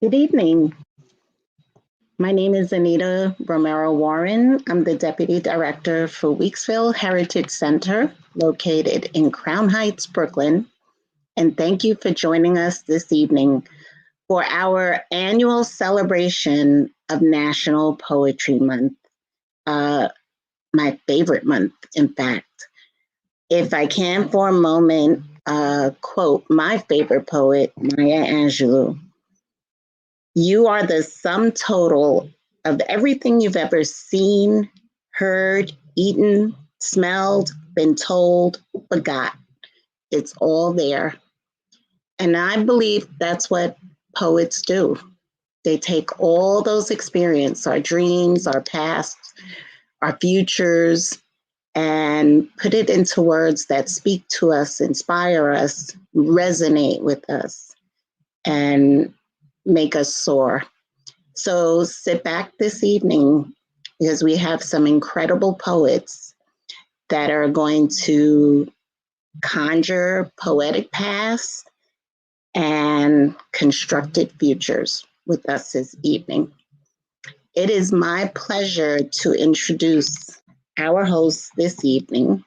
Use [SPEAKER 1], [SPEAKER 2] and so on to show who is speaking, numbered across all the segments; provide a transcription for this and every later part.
[SPEAKER 1] Good evening. My name is Anita Romero Warren. I'm the Deputy Director for Weeksville Heritage Center, located in Crown Heights, Brooklyn. And thank you for joining us this evening for our annual celebration of National Poetry Month, my favorite month, in fact. If I can for a moment quote my favorite poet, Maya Angelou. You are the sum total of everything you've ever seen, heard, eaten, smelled, been told, forgot. It's all there. And I believe that's what poets do. They take all those experiences, our dreams, our pasts, our futures, and put it into words that speak to us, inspire us, resonate with us, and make us soar. So sit back this evening because we have some incredible poets that are going to conjure poetic past and constructed futures with us this evening. It is my pleasure to introduce our host this evening,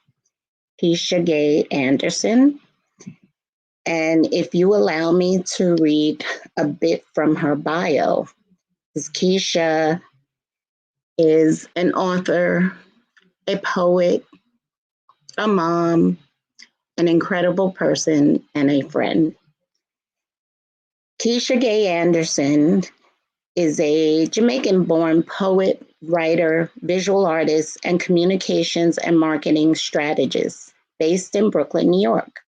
[SPEAKER 1] Keisha Gay Anderson. And if you allow me to read a bit from her bio, because Keisha is an author, a poet, a mom, an incredible person, and a friend. Keisha Gay Anderson is a Jamaican-born poet, writer, visual artist, and communications and marketing strategist based in Brooklyn, New York.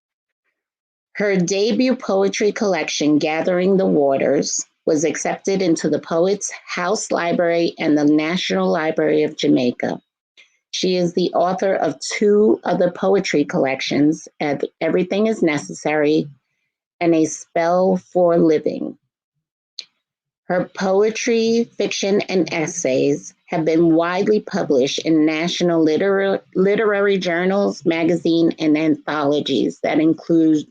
[SPEAKER 1] Her debut poetry collection, Gathering the Waters, was accepted into the Poets House Library and the National Library of Jamaica. She is the author of two other poetry collections, Everything is Necessary and A Spell for Living. Her poetry, fiction, and essays have been widely published in national literary journals, magazines, and anthologies that include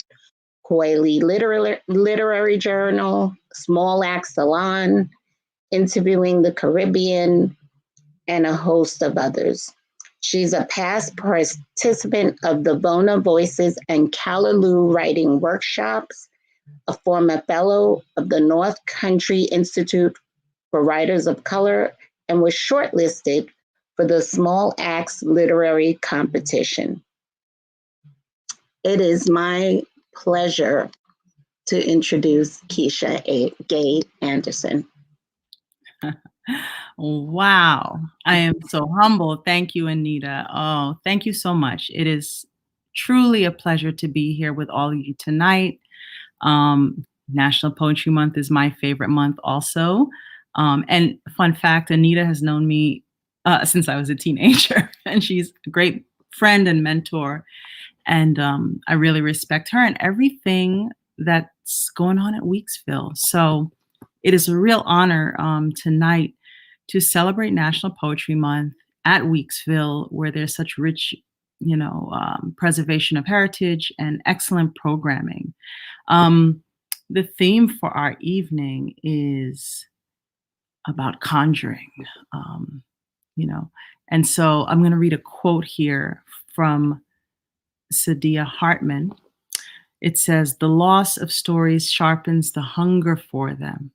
[SPEAKER 1] Coeli Literary Journal, Small Axe Salon, Interviewing the Caribbean, and a host of others. She's a past participant of the Bona Voices and Callaloo Writing Workshops, a former fellow of the North Country Institute for Writers of Color, and was shortlisted for the Small Axe Literary Competition. It is my pleasure to introduce Keisha Gay Anderson.
[SPEAKER 2] Wow. I am so humble. Thank you, Anita. Oh, thank you so much. It is truly a pleasure to be here with all of you tonight. National Poetry Month is my favorite month also. And fun fact, Anita has known me since I was a teenager, and she's a great friend and mentor. And I really respect her and everything that's going on at Weeksville. So it is a real honor tonight to celebrate National Poetry Month at Weeksville, where there's such rich, preservation of heritage and excellent programming. The theme for our evening is about conjuring, and so I'm going to read a quote here from Saidiya Hartman. It says, "The loss of stories sharpens the hunger for them.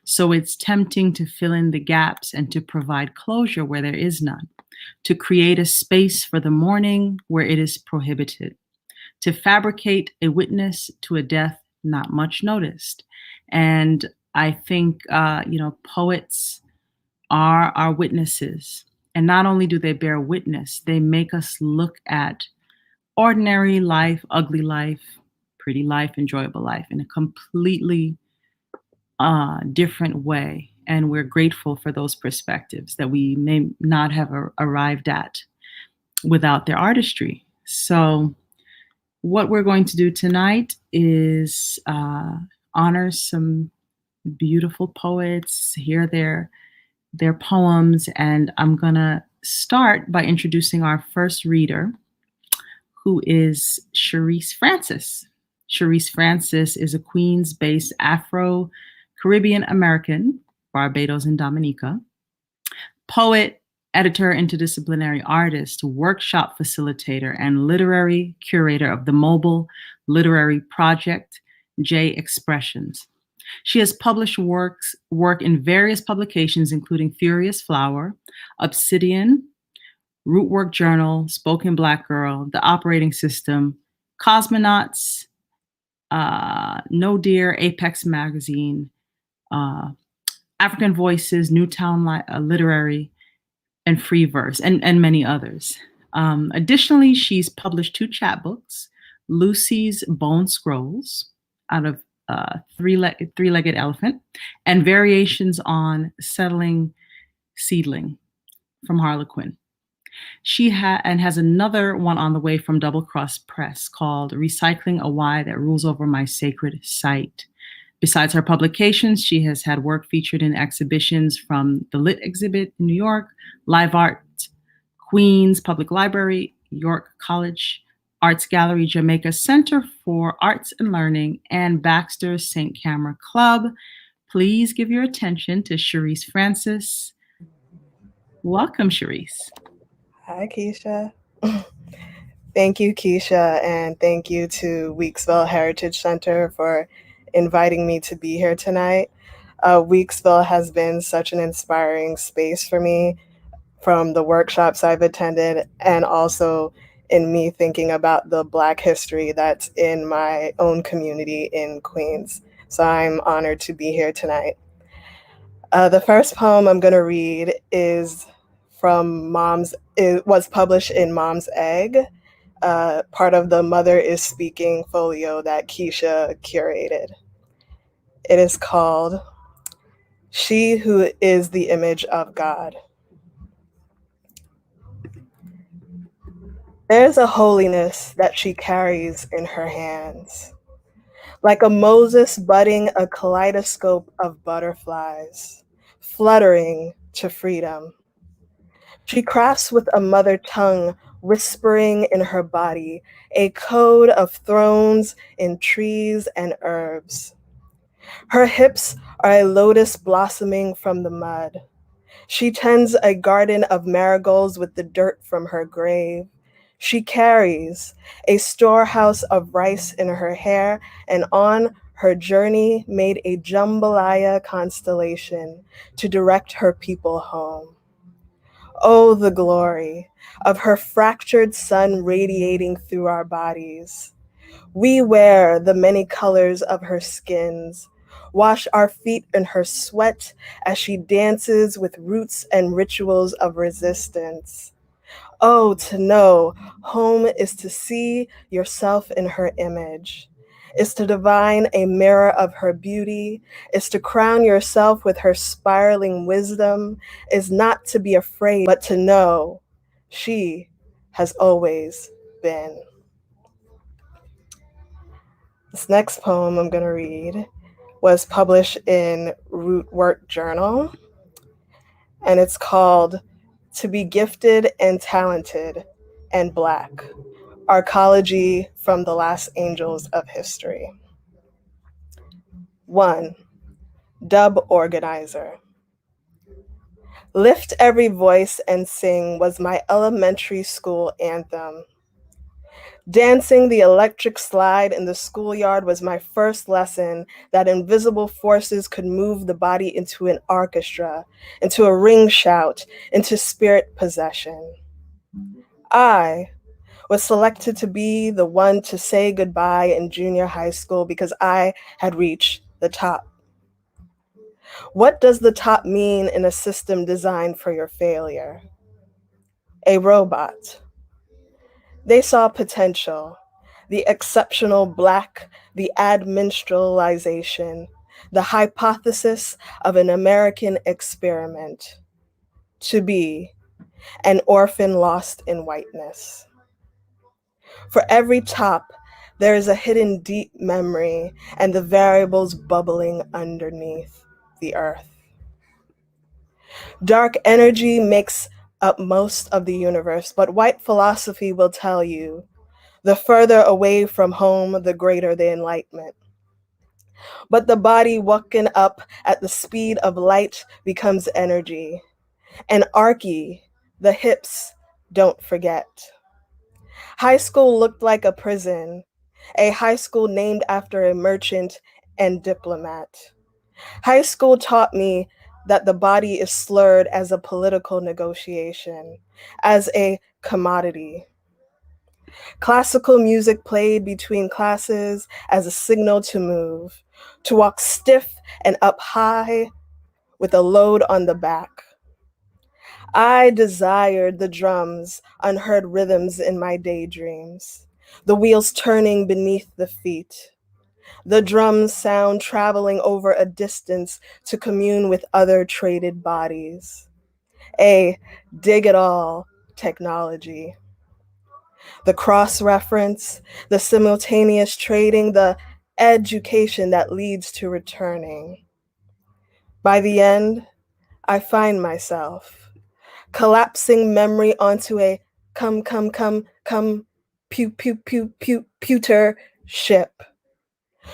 [SPEAKER 2] So it's tempting to fill in the gaps and to provide closure where there is none, to create a space for the morning where it is prohibited, to fabricate a witness to a death not much noticed." And I think, poets are our witnesses. And not only do they bear witness, they make us look at ordinary life, ugly life, pretty life, enjoyable life in a completely different way. And we're grateful for those perspectives that we may not have arrived at without their artistry. So what we're going to do tonight is honor some beautiful poets, hear their poems, and I'm going to start by introducing our first reader, who is Cherise Francis. Cherise Francis is a Queens-based Afro Caribbean American, Barbados and Dominica, poet, editor, interdisciplinary artist, workshop facilitator, and literary curator of the mobile literary project, J Expressions. She has published work in various publications, including Furious Flower, Obsidian, Rootwork Journal, Spoken Black Girl, The Operating System, Cosmonauts, No Dear, Apex Magazine, African Voices, Newtown Literary, and Free Verse, and many others. Additionally, she's published 2 chapbooks, Lucy's Bone Scrolls, out of Three-Legged Elephant, and Variations on Settling Seedling from Harlequin. She has another one on the way from Double Cross Press called Recycling a Why That Rules Over My Sacred Site. Besides her publications, she has had work featured in exhibitions from the Lit Exhibit in New York, Live Art, Queens Public Library, York College, Arts Gallery, Jamaica Center for Arts and Learning, and Baxter St. Camera Club. Please give your attention to Cherise Francis. Welcome, Cherise.
[SPEAKER 3] Hi, Keisha. Thank you, Keisha, and thank you to Weeksville Heritage Center for inviting me to be here tonight. Weeksville has been such an inspiring space for me from the workshops I've attended and also in me thinking about the Black history that's in my own community in Queens. So I'm honored to be here tonight. The first poem I'm going to read is from it was published in Mom's Egg, part of the Mother is Speaking folio that Keisha curated. It is called She Who is the Image of God. There's a holiness that she carries in her hands, like a Moses budding a kaleidoscope of butterflies, fluttering to freedom. She crafts with a mother tongue, whispering in her body, a code of thrones in trees and herbs. Her hips are a lotus blossoming from the mud. She tends a garden of marigolds with the dirt from her grave. She carries a storehouse of rice in her hair, and on her journey made a jambalaya constellation to direct her people home. Oh, the glory of her fractured sun radiating through our bodies. We wear the many colors of her skins, wash our feet in her sweat as she dances with roots and rituals of resistance. Oh, to know home is to see yourself in her image, is to divine a mirror of her beauty, is to crown yourself with her spiraling wisdom, is not to be afraid, but to know she has always been. This next poem I'm going to read was published in Rootwork Journal, and it's called To Be Gifted and Talented and Black, Arcology from the Last Angels of History. 1. Dub Organizer. Lift Every Voice and Sing was my elementary school anthem. Dancing the electric slide in the schoolyard was my first lesson that invisible forces could move the body into an orchestra, into a ring shout, into spirit possession. I was selected to be the one to say goodbye in junior high school because I had reached the top. What does the top mean in a system designed for your failure? A robot. They saw potential, the exceptional Black, the adminstralization, the hypothesis of an American experiment, to be an orphan lost in whiteness. For every top, there is a hidden deep memory and the variables bubbling underneath the earth. Dark energy makes up most of the universe, but white philosophy will tell you the further away from home, the greater the enlightenment. But the body walking up at the speed of light becomes energy. And archy, the hips, don't forget. High school looked like a prison, a high school named after a merchant and diplomat. High school taught me that the body is slurred as a political negotiation, as a commodity. Classical music played between classes as a signal to move, to walk stiff and up high with a load on the back. I desired the drums, unheard rhythms in my daydreams, the wheels turning beneath the feet, the drums sound traveling over a distance to commune with other traded bodies. A dig it all technology. The cross-reference, the simultaneous trading, the education that leads to returning. By the end, I find myself collapsing memory onto a come, pewter ship,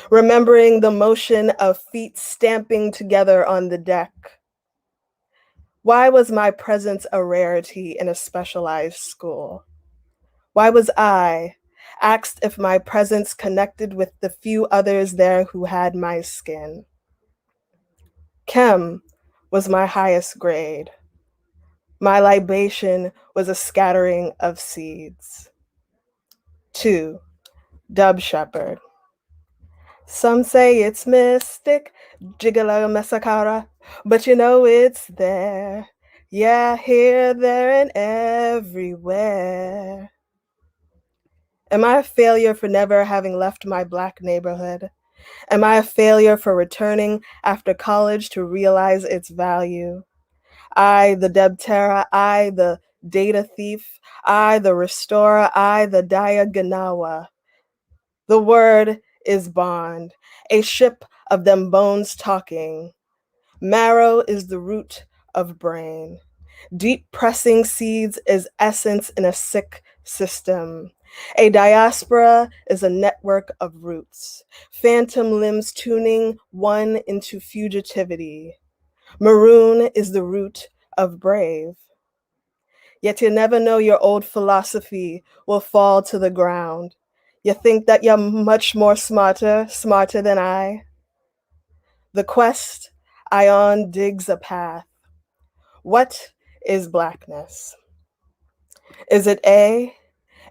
[SPEAKER 3] remembering the motion of feet stamping together on the deck. Why was my presence a rarity in a specialized school? Why was I asked if my presence connected with the few others there who had my skin? Chem was my highest grade. My libation was a scattering of seeds. 2. Dub Shepherd. Some say it's mystic, Jigala Masakara, but you know it's there. Yeah, here, there, and everywhere. Am I a failure for never having left my Black neighborhood? Am I a failure for returning after college to realize its value? I, the Debtera, I, the data thief, I, the restorer, I, the Diaganawa. The word is bond, a ship of them bones talking. Marrow is the root of brain. Deep pressing seeds is essence in a sick system. A diaspora is a network of roots, phantom limbs tuning one into fugitivity. Maroon is the root of brave. Yet you never know your old philosophy will fall to the ground. You think that you're much more smarter than I. The quest Ion digs a path. What is Blackness? Is it A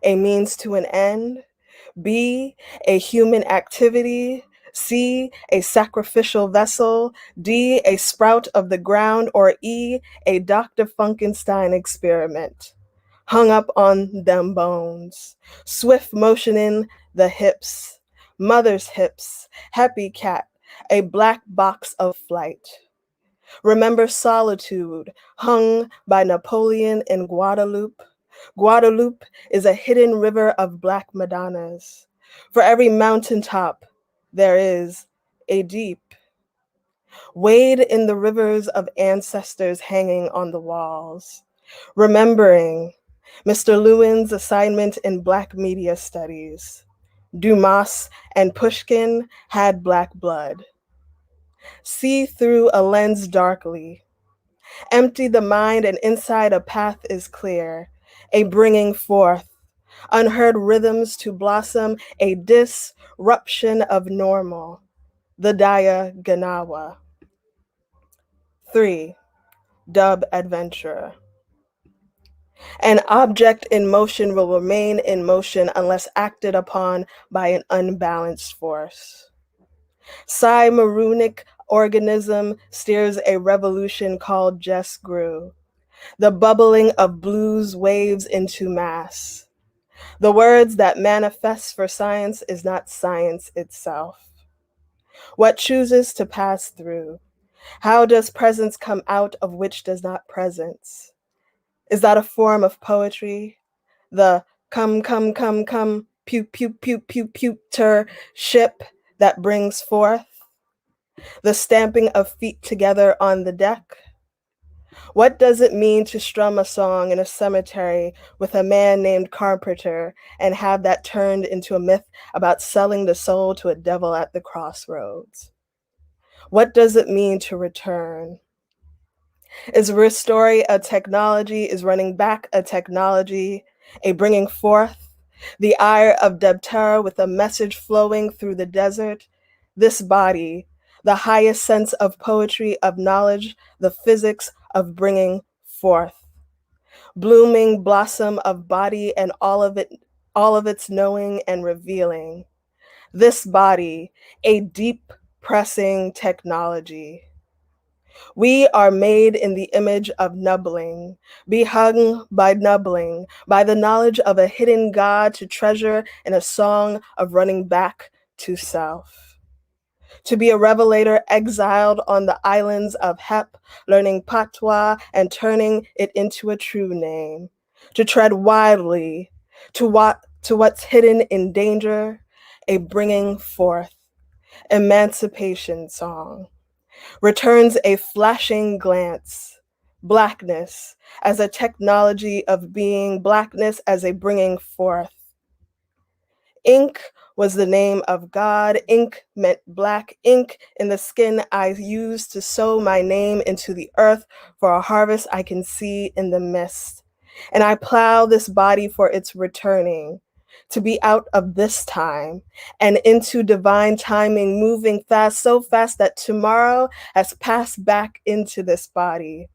[SPEAKER 3] means to an end, B, a human activity, C, a sacrificial vessel, D, a sprout of the ground, or E, a Dr. Funkenstein experiment? Hung up on them bones, swift motioning the hips, mother's hips, happy cat, a black box of flight. Remember solitude, hung by Napoleon in Guadeloupe. Guadeloupe is a hidden river of Black Madonnas. For every mountaintop, there is a deep. Wade in the rivers of ancestors hanging on the walls. Remembering Mr. Lewin's assignment in Black media studies. Dumas and Pushkin had Black blood. See through a lens darkly. Empty the mind and inside a path is clear, a bringing forth, unheard rhythms to blossom, a disruption of normal, the Daya Ganawa. 3. Dub Adventurer. An object in motion will remain in motion unless acted upon by an unbalanced force. Maroonic organism steers a revolution called Just Grew. The bubbling of blues waves into mass. The words that manifest for science is not science itself. What chooses to pass through? How does presence come out of which does not presence? Is that a form of poetry? The come, pewter ship that brings forth? The stamping of feet together on the deck? What does it mean to strum a song in a cemetery with a man named Carpenter and have that turned into a myth about selling the soul to a devil at the crossroads? What does it mean to return? Is restoring a technology, is running back a technology, a bringing forth the ire of Debtera with a message flowing through the desert? This body, the highest sense of poetry, of knowledge, the physics of bringing forth. Blooming blossom of body and all of its knowing and revealing. This body, a deep pressing technology. We are made in the image of nubbling, be hung by nubbling, by the knowledge of a hidden God to treasure in a song of running back to self. To be a revelator exiled on the islands of Hep, learning patois and turning it into a true name. To tread widely, to what's hidden in danger, a bringing forth, emancipation song. Returns a flashing glance, blackness as a technology of being, blackness as a bringing forth. Ink was the name of God. Ink meant black. Ink in the skin I used to sow my name into the earth for a harvest I can see in the mist. And I plow this body for its returning, to be out of this time and into divine timing, moving fast, so fast that tomorrow has passed back into this body.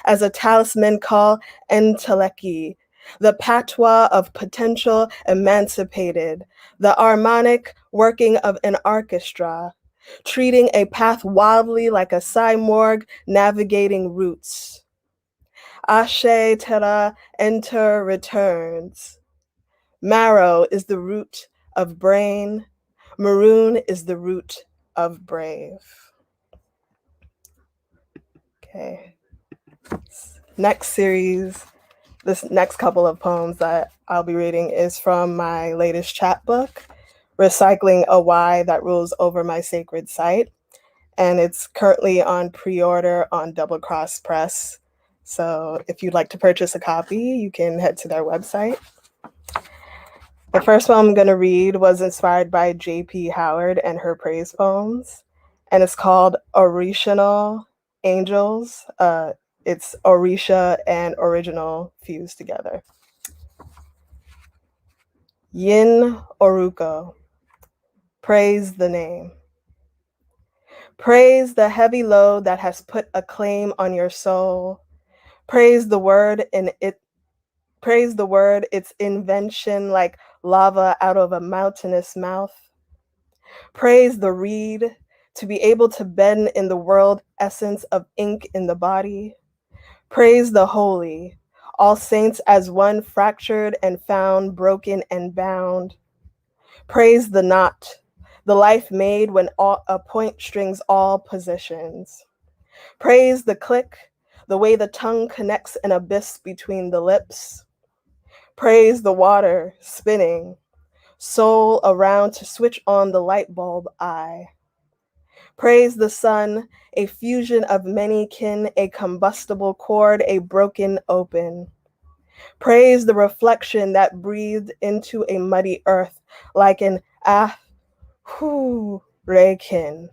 [SPEAKER 3] As a talisman called enteleki, the patois of potential emancipated, the harmonic working of an orchestra, treating a path wildly like a cyborg navigating roots. Ashe Tera enter returns. Marrow is the root of brain. Maroon is the root of brave. Okay. Next series, this next couple of poems that I'll be reading is from my latest chapbook, Recycling a Why That Rules Over My Sacred Site. And it's currently on pre-order on Double Cross Press. So if you'd like to purchase a copy, you can head to their website. The first one I'm going to read was inspired by J.P. Howard and her praise poems, and it's called Original Angels. It's Orisha and original fused together. Yin Oruko, praise the name. Praise the heavy load that has put a claim on your soul. Praise the word in it. Praise the word, its invention like lava out of a mountainous mouth. Praise the reed, to be able to bend in the world essence of ink in the body. Praise the holy, all saints as one fractured and found, broken and bound. Praise the knot, the life made when a point strings all positions. Praise the click, the way the tongue connects an abyss between the lips. Praise the water spinning, soul around to switch on the light bulb eye. Praise the sun, a fusion of many kin, a combustible cord, a broken open. Praise the reflection that breathed into a muddy earth like an rekin.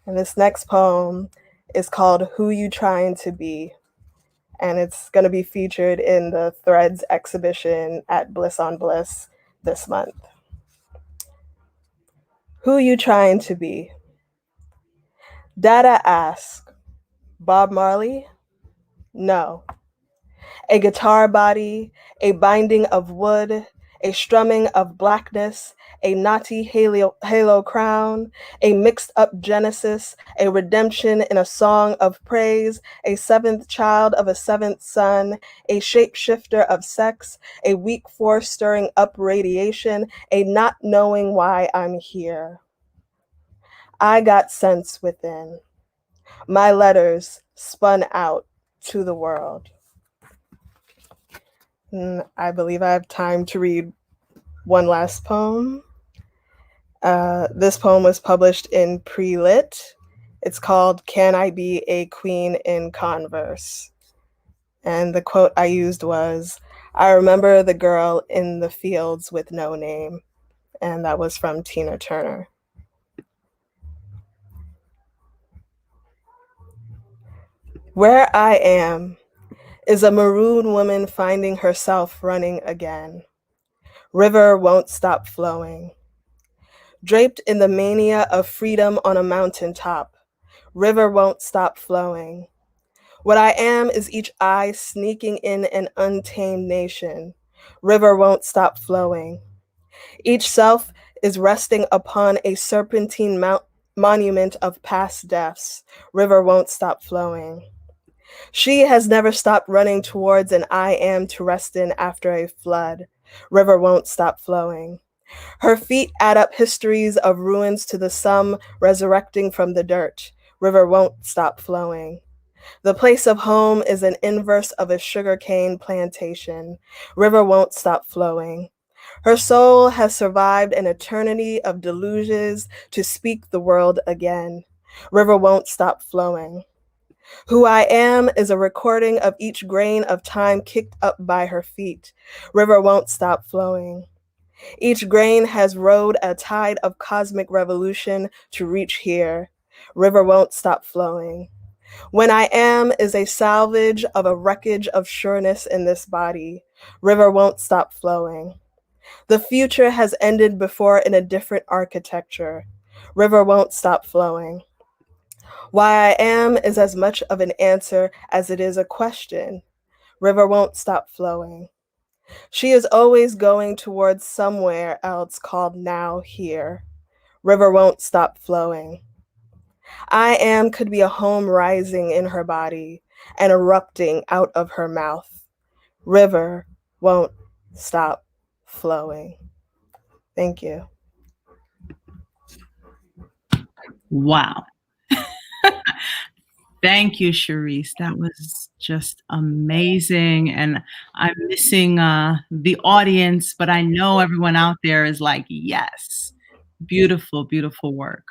[SPEAKER 3] And this next poem is called Who You Trying to Be? And it's going to be featured in the Threads exhibition at Bliss on Bliss this month. Who you trying to be? Dada ask, Bob Marley? No. A guitar body, a binding of wood, a strumming of blackness, a knotty halo crown, a mixed up genesis, a redemption in a song of praise, a seventh child of a seventh son, a shapeshifter of sex, a weak force stirring up radiation, a not knowing why I'm here. I got sense within. My letters spun out to the world. I believe I have time to read one last poem. This poem was published in Pre-Lit. It's called Can I Be a Queen in Converse? And the quote I used was, I remember the girl in the fields with no name. And that was from Tina Turner. Where I am is a maroon woman finding herself running again. River won't stop flowing. Draped in the mania of freedom on a mountaintop, river won't stop flowing. What I am is each eye sneaking in an untamed nation. River won't stop flowing. Each self is resting upon a serpentine monument of past deaths. River won't stop flowing. She has never stopped running towards an I am to rest in after a flood. River won't stop flowing. Her feet add up histories of ruins to the sum resurrecting from the dirt. River won't stop flowing. The place of home is an inverse of a sugarcane plantation. River won't stop flowing. Her soul has survived an eternity of delusions to speak the world again. River won't stop flowing. Who I am is a recording of each grain of time kicked up by her feet. River won't stop flowing. Each grain has rode a tide of cosmic revolution to reach here. River won't stop flowing. When I am is a salvage of a wreckage of sureness in this body. River won't stop flowing. The future has ended before in a different architecture. River won't stop flowing. Why I am is as much of an answer as it is a question. River won't stop flowing. She is always going towards somewhere else called now here. River won't stop flowing. I am could be a home rising in her body and erupting out of her mouth. River won't stop flowing. Thank you.
[SPEAKER 2] Wow. Thank you, Charisse. That was just amazing. And I'm missing the audience, but I know everyone out there is like, yes, beautiful, beautiful work.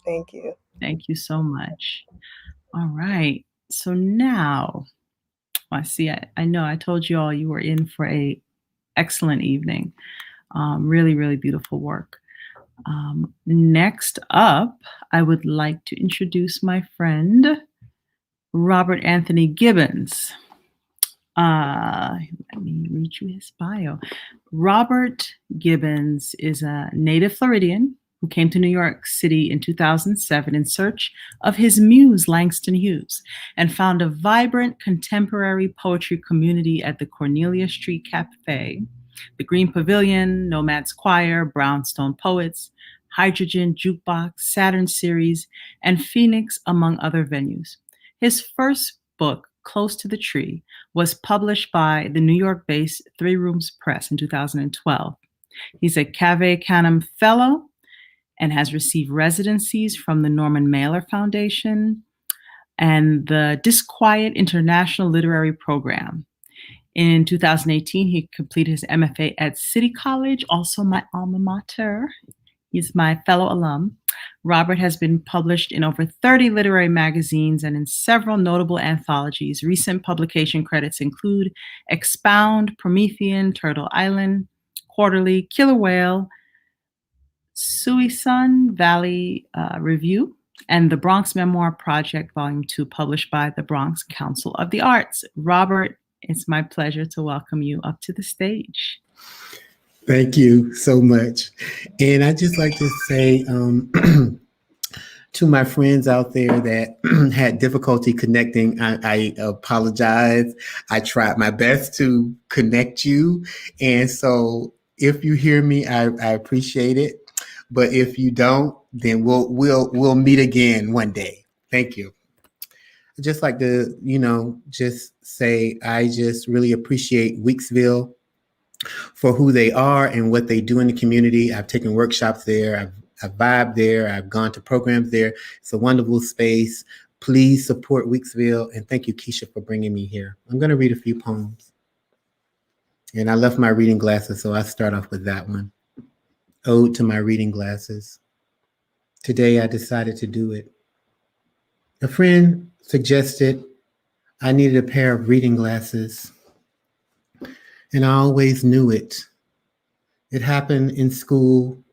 [SPEAKER 3] Thank you.
[SPEAKER 2] Thank you so much. All right. So now, I see, I know I told you all you were in for a excellent evening. Really, really beautiful work. Next up, I would like to introduce my friend, Robert Anthony Gibbons. Let me read you his bio. Robert Gibbons is a native Floridian who came to New York City in 2007 in search of his muse, Langston Hughes, and found a vibrant contemporary poetry community at the Cornelia Street Cafe, the Green Pavilion, Nomad's Choir, Brownstone Poets, Hydrogen Jukebox, Saturn Series, and Phoenix, among other venues. His first book, Close to the Tree, was published by the New York-based Three Rooms Press in 2012. He's a Cave Canem Fellow and has received residencies from the Norman Mailer Foundation and the Disquiet International Literary Program. In 2018, he completed his MFA at City College, also my alma mater. He's my fellow alum. Robert has been published in over 30 literary magazines and in several notable anthologies. Recent publication credits include Expound, Promethean, Turtle Island, Quarterly, Killer Whale, Suisun Valley Review, and the Bronx Memoir Project, Volume 2, published by the Bronx Council of the Arts. Robert, it's my pleasure to welcome you up to the stage.
[SPEAKER 4] Thank you so much. And I'd just like to say to my friends out there that had difficulty connecting, I apologize. I tried my best to connect you. And so if you hear me, I appreciate it. But if you don't, then we'll meet again one day. Thank you. I'd just like to, just say I just really appreciate Weeksville for who they are and what they do in the community. I've taken workshops there. I've vibed there. I've gone to programs there. It's a wonderful space. Please support Weeksville. And thank you, Keisha, for bringing me here. I'm going to read a few poems. And I left my reading glasses, so I start off with that one. Ode to my reading glasses. Today I decided to do it. A friend suggested I needed a pair of reading glasses, and I always knew it. It happened in school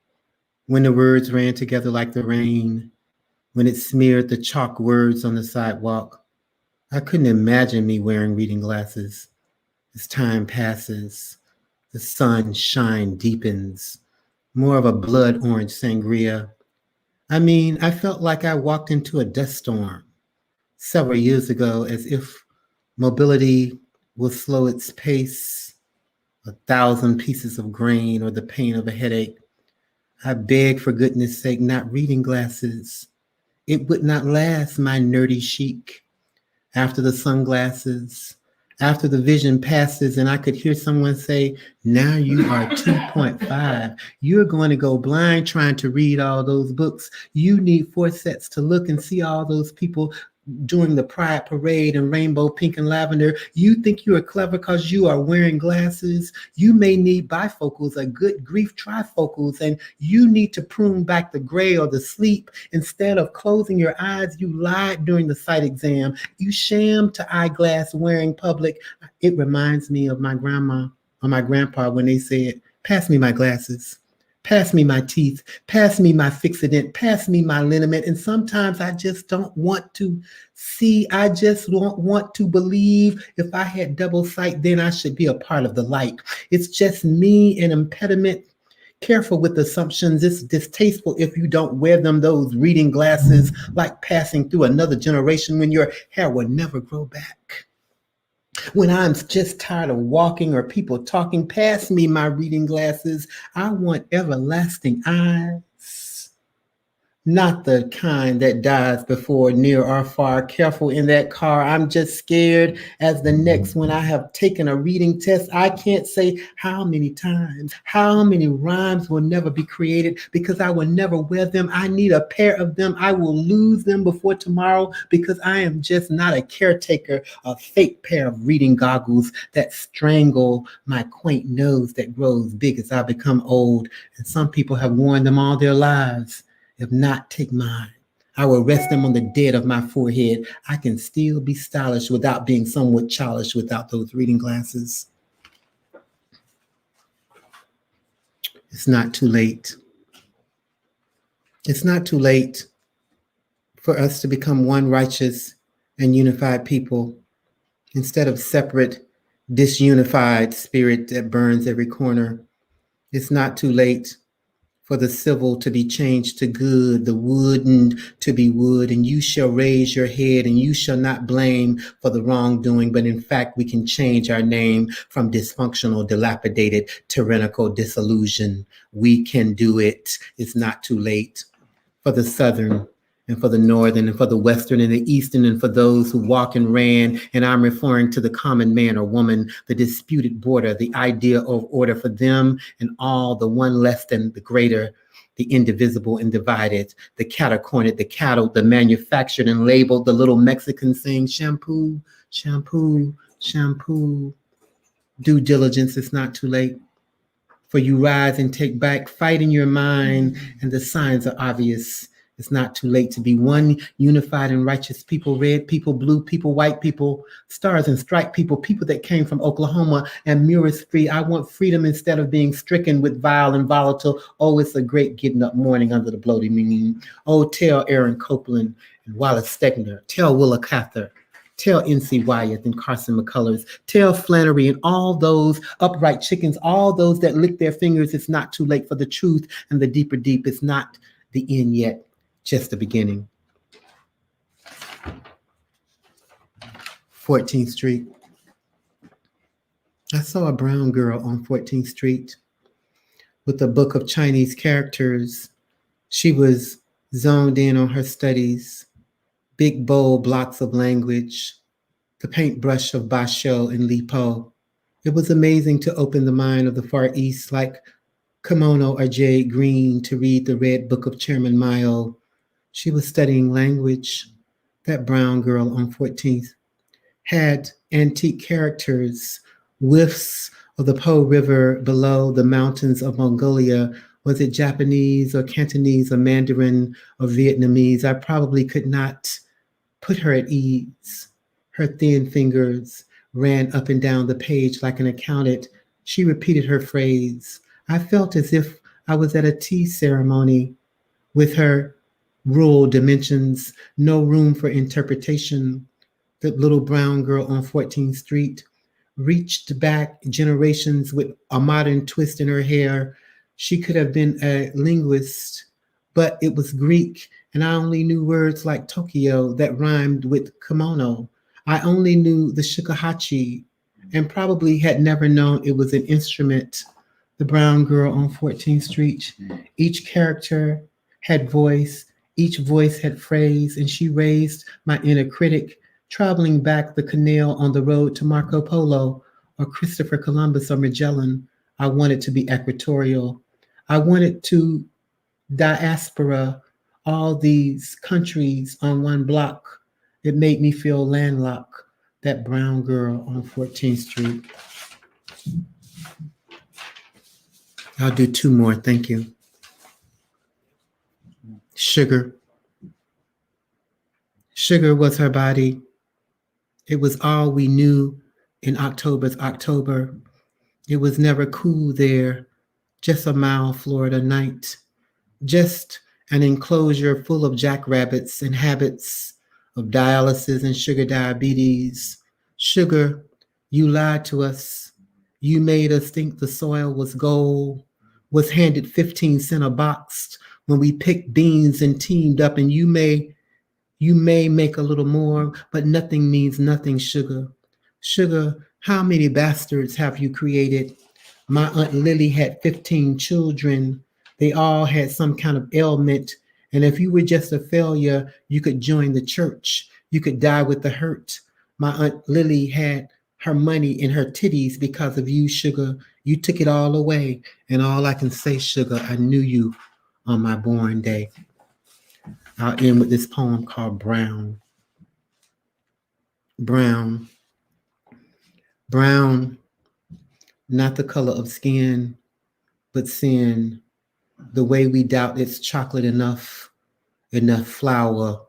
[SPEAKER 4] when the words ran together like the rain, when it smeared the chalk words on the sidewalk. I couldn't imagine me wearing reading glasses. As time passes, the sun shine deepens, more of a blood orange sangria. I mean, I felt like I walked into a dust storm several years ago, as if mobility will slow its pace, 1,000 pieces of grain or the pain of a headache. I beg for goodness sake, not reading glasses. It would not last my nerdy chic. After the sunglasses, after the vision passes, and I could hear someone say, now you are 2.5. You're going to go blind trying to read all those books. You need 4 sets to look and see all those people during the Pride Parade and rainbow pink and lavender. You think you are clever because you are wearing glasses. You may need bifocals, a good grief trifocals, and you need to prune back the gray or the sleep. Instead of closing your eyes, you lied during the sight exam. You shammed to eyeglass wearing public. It reminds me of my grandma or my grandpa when they said, pass me my glasses. Pass me my teeth, pass me my Fixodent, pass me my liniment. And sometimes I just don't want to see. I just don't want to believe. If I had double sight, then I should be a part of the light. It's just me, an impediment. Careful with assumptions. It's distasteful if you don't wear them, those reading glasses, like passing through another generation when your hair will never grow back. When I'm just tired of walking or people talking, pass me my reading glasses. I want everlasting eyes. Not the kind that dies before near or far. Careful in that car. I'm just scared as the next when I have taken a reading test. I can't say how many times, how many rhymes will never be created because I will never wear them. I need a pair of them. I will lose them before tomorrow because I am just not a caretaker, a fake pair of reading goggles that strangle my quaint nose that grows big as I become old. And some people have worn them all their lives. If not, take mine. I will rest them on the dead of my forehead. I can still be stylish without being somewhat childish without those reading glasses. It's not too late. It's not too late for us to become one righteous and unified people instead of separate, disunified spirit that burns every corner. It's not too late for the civil to be changed to good, the wooden to be wood, and you shall raise your head and you shall not blame for the wrongdoing, but in fact we can change our name from dysfunctional, dilapidated, tyrannical disillusion. We can do it. It's not too late for the Southern and for the Northern and for the Western and the Eastern and for those who walk and ran. And I'm referring to the common man or woman, the disputed border, the idea of order for them and all, the one less than the greater, the indivisible and divided, the cattle-cornered, the cattle, the manufactured and labeled, the little Mexican saying shampoo, shampoo, shampoo. Due diligence, it's not too late. For you rise and take back, fight in your mind, and the signs are obvious. It's not too late to be one unified and righteous people, red people, blue people, white people, stars and stripe people, people that came from Oklahoma and Murris free. I want freedom instead of being stricken with vile and volatile. Oh, it's a great getting up morning under the bloody moon. Oh, tell Aaron Copeland and Wallace Stegner, tell Willa Cather, tell N.C. Wyeth and Carson McCullers, tell Flannery and all those upright chickens, all those that lick their fingers. It's not too late for the truth and the deeper deep. It's not the end yet. Just the beginning. 14th Street. I saw a brown girl on 14th Street with a book of Chinese characters. She was zoned in on her studies, big bold blocks of language, the paintbrush of Basho and Li Po. It was amazing to open the mind of the Far East like kimono or jade green to read the red book of Chairman Mao. She was studying language. That brown girl on 14th had antique characters, whiffs of the Po River below the mountains of Mongolia. Was it Japanese or Cantonese or Mandarin or Vietnamese? I probably could not put her at ease. Her thin fingers ran up and down the page like an accountant. She repeated her phrase. I felt as if I was at a tea ceremony with her rural dimensions, no room for interpretation. The little brown girl on 14th Street reached back generations with a modern twist in her hair. She could have been a linguist, but it was Greek, and I only knew words like Tokyo that rhymed with kimono. I only knew the shakuhachi and probably had never known it was an instrument. The brown girl on 14th Street. Each character had voice, each voice had phrase, and she raised my inner critic, traveling back the canal on the road to Marco Polo or Christopher Columbus or Magellan. I wanted to be equatorial. I wanted to diaspora all these countries on one block. It made me feel landlocked, that brown girl on 14th Street. I'll do two more, thank you. Sugar. Sugar was her body. It was all we knew in October's October. It was never cool there, just a mild Florida night, just an enclosure full of jackrabbits and habits of dialysis and sugar diabetes. Sugar, you lied to us. You made us think the soil was gold, was handed 15 cents a box when we picked beans and teamed up, and you may make a little more, but nothing means nothing, sugar. Sugar, how many bastards have you created? My Aunt Lily had 15 children. They all had some kind of ailment. And if you were just a failure, you could join the church. You could die with the hurt. My Aunt Lily had her money in her titties because of you, sugar. You took it all away. And all I can say, sugar, I knew you on my born day. I'll end with this poem called Brown. Brown. Brown, not the color of skin, but sin. The way we doubt it's chocolate enough flour,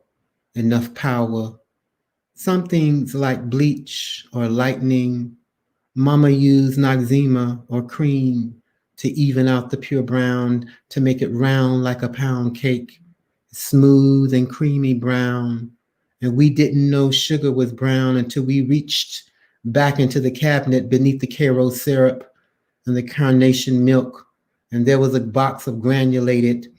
[SPEAKER 4] enough power. Some things like bleach or lightning. Mama used Noxzema or cream to even out the pure brown, to make it round like a pound cake, smooth and creamy brown. And we didn't know sugar was brown until we reached back into the cabinet beneath the Karo syrup and the carnation milk. And there was a box of granulated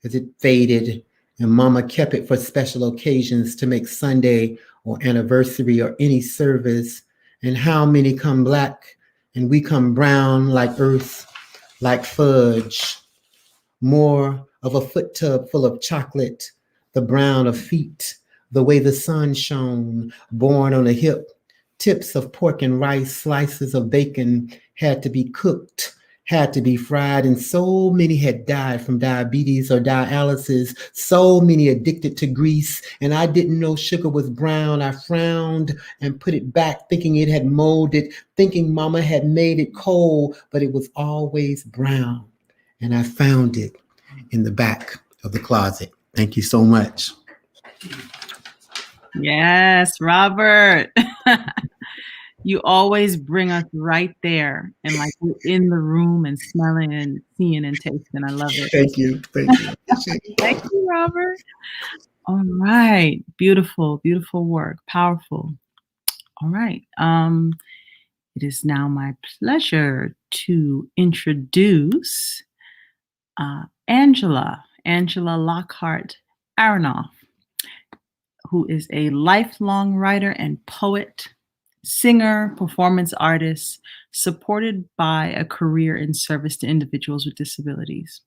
[SPEAKER 4] as it faded, and Mama kept it for special occasions to make Sunday or anniversary or any service. And how many come black and we come brown like earth, like fudge. More of a foot tub full of chocolate, the brown of feet, the way the sun shone, born on a hip. Tips of pork and rice, slices of bacon had to be cooked, had to be fried, and so many had died from diabetes or dialysis, so many addicted to grease, and I didn't know sugar was brown. I frowned and put it back, thinking it had molded, thinking Mama had made it cold, but it was always brown, and I found it in the back of the closet. Thank you so much.
[SPEAKER 2] Yes, Robert. You always bring us right there, and like we're in the room and smelling and seeing and tasting. I love it.
[SPEAKER 4] Thank you. Thank you.
[SPEAKER 2] Thank you, Robert. All right. Beautiful, beautiful work. Powerful. All right. It is now my pleasure to introduce Angela Lockhart Aronoff, who is a lifelong writer and poet, singer, performance artist, supported by a career in service to individuals with disabilities.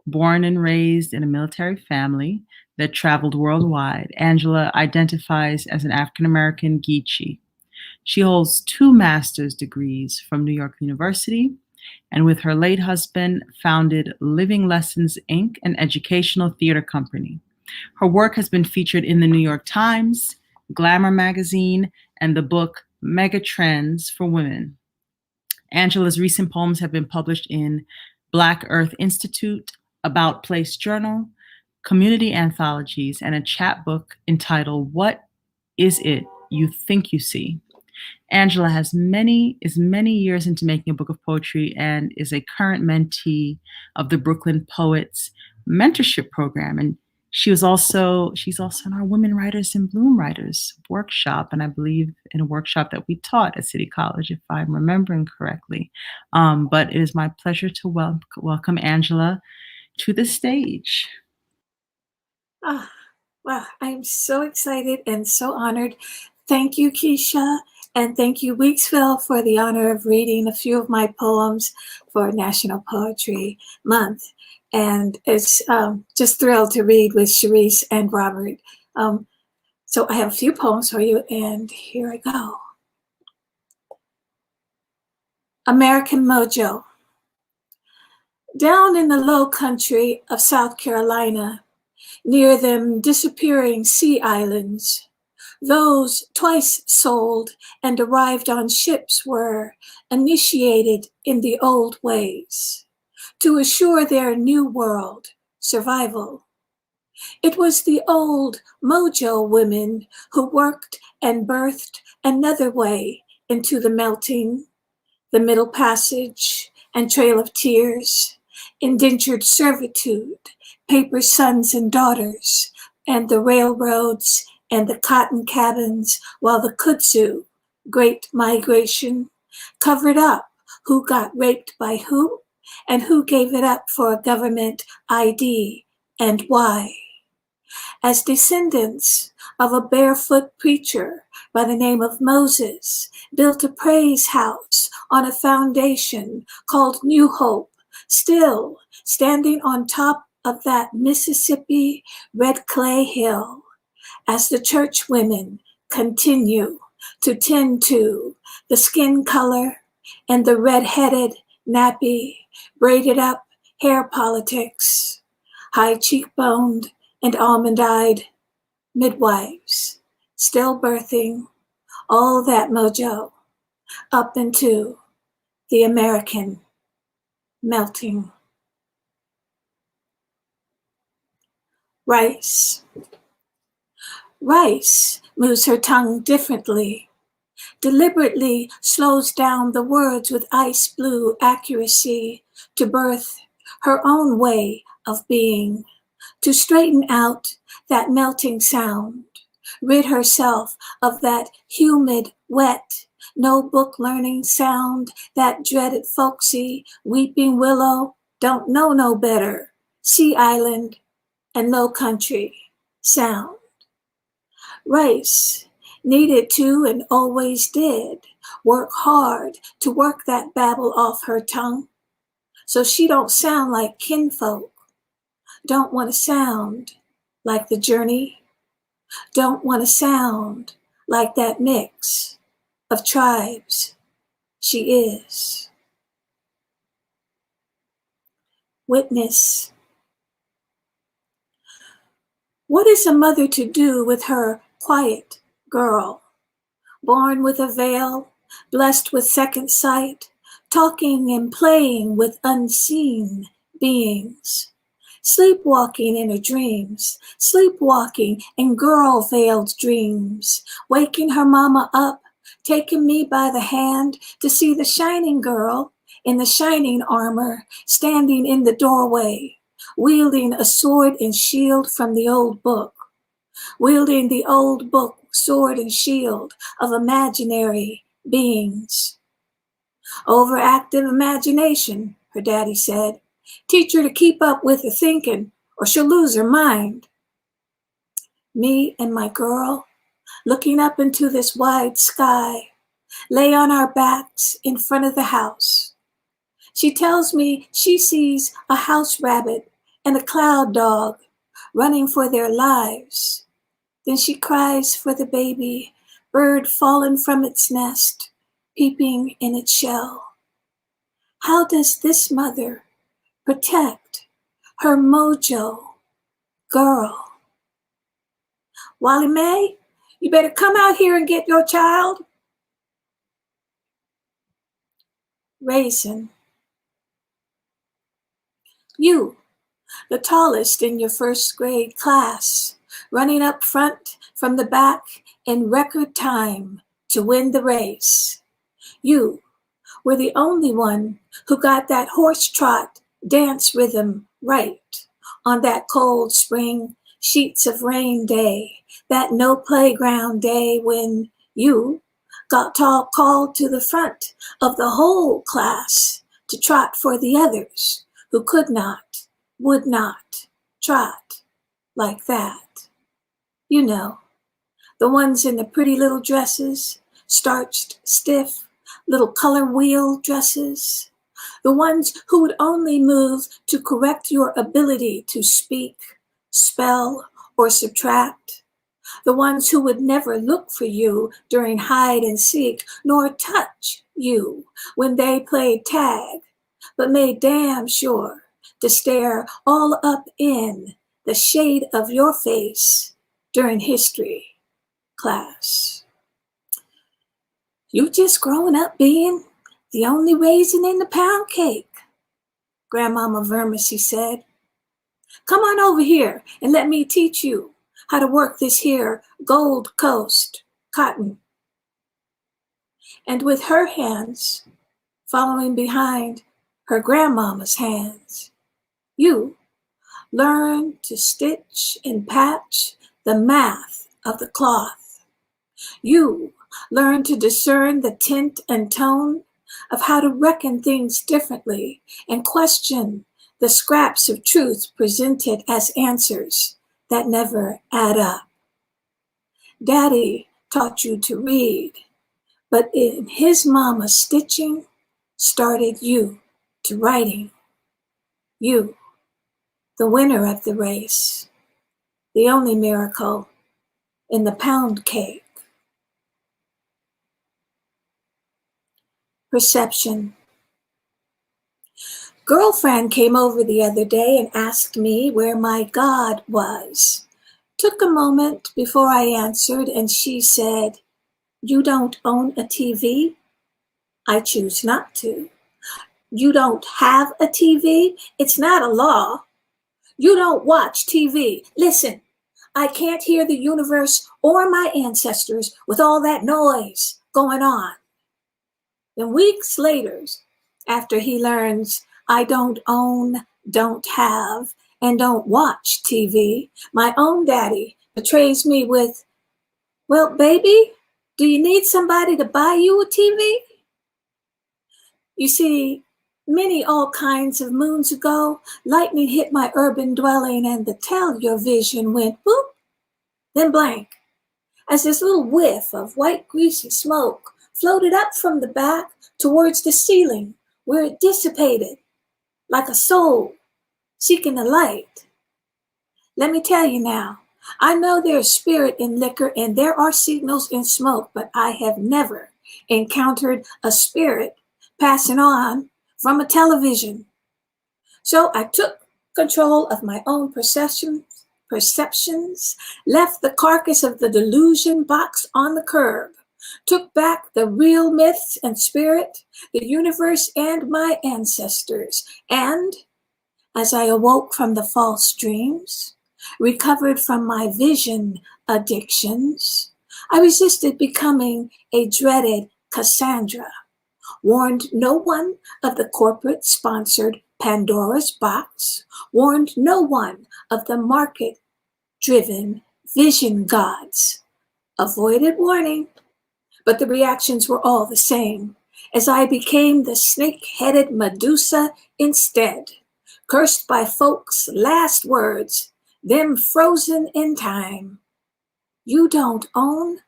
[SPEAKER 2] Born and raised in a military family that traveled worldwide, Angela identifies as an African-American Geechee. She holds 2 master's degrees from New York University, and with her late husband, founded Living Lessons, Inc., an educational theater company. Her work has been featured in the New York Times, Glamour magazine, and the book Mega Trends for Women. Angela's recent poems have been published in Black Earth Institute, About Place Journal, community anthologies, and a chapbook entitled What is it you think you see? Angela is many years into making a book of poetry and is a current mentee of the Brooklyn Poets mentorship program. And she's also in our Women Writers in Bloom Writers workshop, and I believe in a workshop that we taught at City College, if I'm remembering correctly. But it is my pleasure to welcome Angela to the stage.
[SPEAKER 5] Oh, wow, I'm so excited and so honored. Thank you, Keisha, and thank you, Weeksville, for the honor of reading a few of my poems for National Poetry Month. And it's just thrilled to read with Sharice and Robert. So I have a few poems for you, and here I go. American Mojo. Down in the low country of South Carolina, near them disappearing sea islands, those twice sold and arrived on ships were initiated in the old ways to assure their new world survival. It was the old Mojo women who worked and birthed another way into the melting, the Middle Passage and Trail of Tears, indentured servitude, paper sons and daughters, and the railroads and the cotton cabins, while the kudzu, Great Migration, covered up who got raped by who and who gave it up for a government ID and why. As descendants of a barefoot preacher by the name of Moses built a praise house on a foundation called New Hope, still standing on top of that Mississippi red clay hill, as the church women continue to tend to the skin color and the red-headed, nappy, braided up hair politics, high cheekboned and almond-eyed midwives, still birthing all that mojo up into the American melting. Rice. Rice moves her tongue differently, deliberately slows down the words with ice blue accuracy to birth her own way of being, to straighten out that melting sound, rid herself of that humid, wet, no book learning sound, that dreaded folksy, weeping willow, don't know no better, sea island and low country sound. Rice needed to and always did work hard to work that babble off her tongue, so she don't sound like kinfolk, don't want to sound like the journey, don't want to sound like that mix of tribes she is. Witness. What is a mother to do with her quiet girl, born with a veil, blessed with second sight, talking and playing with unseen beings, sleepwalking in her dreams, sleepwalking in girl-veiled dreams, waking her mama up, taking me by the hand to see the shining girl in the shining armor, standing in the doorway, wielding a sword and shield from the old book, wielding the old book, sword and shield of imaginary beings. Overactive imagination, her daddy said. Teach her to keep up with her thinking or she'll lose her mind. Me and my girl, looking up into this wide sky, lay on our backs in front of the house. She tells me she sees a house rabbit and a cloud dog running for their lives. Then she cries for the baby, bird fallen from its nest, peeping in its shell. How does this mother protect her mojo girl? Wally Mae, you better come out here and get your child. Raisin. You, the tallest in your first grade class, running up front from the back in record time to win the race. You were the only one who got that horse trot dance rhythm right on that cold spring sheets of rain day, that no playground day when you got called to the front of the whole class to trot for the others who could not, would not trot like that. You know, the ones in the pretty little dresses, starched stiff, little color wheel dresses. The ones who would only move to correct your ability to speak, spell, or subtract. The ones who would never look for you during hide and seek, nor touch you when they played tag, but made damn sure to stare all up in the shade of your face during history class. You just growing up being the only raisin in the pound cake, Grandmama Vermissy said. Come on over here and let me teach you how to work this here Gold Coast cotton. And with her hands following behind her grandmama's hands, you learn to stitch and patch the math of the cloth. You learn to discern the tint and tone of how to reckon things differently and question the scraps of truth presented as answers that never add up. Daddy taught you to read, but in his mama's stitching started you to writing. You, the winner of the race, the only miracle in the pound cake. Perception. Girlfriend came over the other day and asked me where my God was. Took a moment before I answered, and she said, "You don't own a TV?" I choose not to. You don't have a TV? It's not a law. You don't watch TV. Listen, I can't hear the universe or my ancestors with all that noise going on. Then weeks later, after he learns I don't own, don't have, and don't watch TV, my own daddy betrays me with, "Well, baby, do you need somebody to buy you a TV?" You see, many all kinds of moons ago, lightning hit my urban dwelling and the tellular vision went boop, then blank, as this little whiff of white greasy smoke floated up from the back towards the ceiling, where it dissipated like a soul seeking the light. Let me tell you now, I know there's spirit in liquor and there are signals in smoke, but I have never encountered a spirit passing on from a television. So I took control of my own perceptions, left the carcass of the delusion box on the curb, took back the real myths and spirit, the universe and my ancestors, and as I awoke from the false dreams, recovered from my vision addictions, I resisted becoming a dreaded Cassandra, warned no one of the corporate-sponsored Pandora's box, warned no one of the market-driven vision gods, avoided warning, but the reactions were all the same, as I became the snake-headed Medusa instead, cursed by folks' last words, them frozen in time. You don't own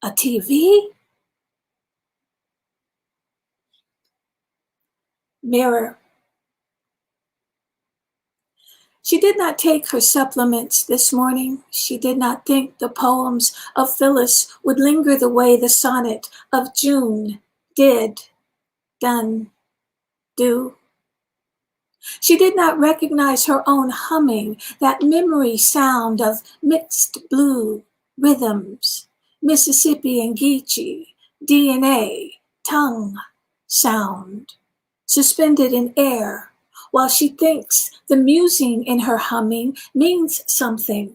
[SPEAKER 5] a TV? Mirror. She did not take her supplements this morning. She did not think the poems of Phyllis would linger the way the sonnet of June did, done, do. She did not recognize her own humming, that memory sound of mixed blue rhythms, Mississippi and Geechee, DNA, tongue sound, suspended in air, while she thinks the musing in her humming means something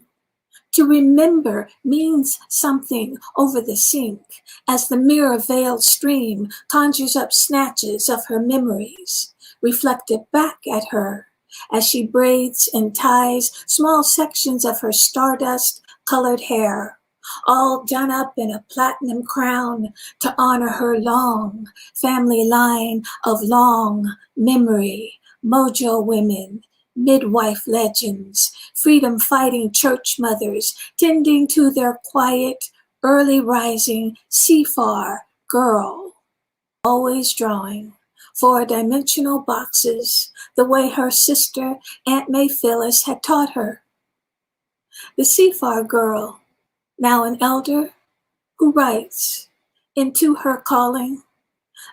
[SPEAKER 5] To remember means something over the sink as the mirror-veiled stream conjures up snatches of her memories, reflected back at her as she braids and ties small sections of her stardust-colored hair, all done up in a platinum crown to honor her long family line of long memory, mojo women, midwife legends, freedom-fighting church mothers tending to their quiet, early-rising seafar girl, always drawing four-dimensional boxes the way her sister Aunt May Phyllis had taught her. The seafar girl, now an elder, who writes into her calling,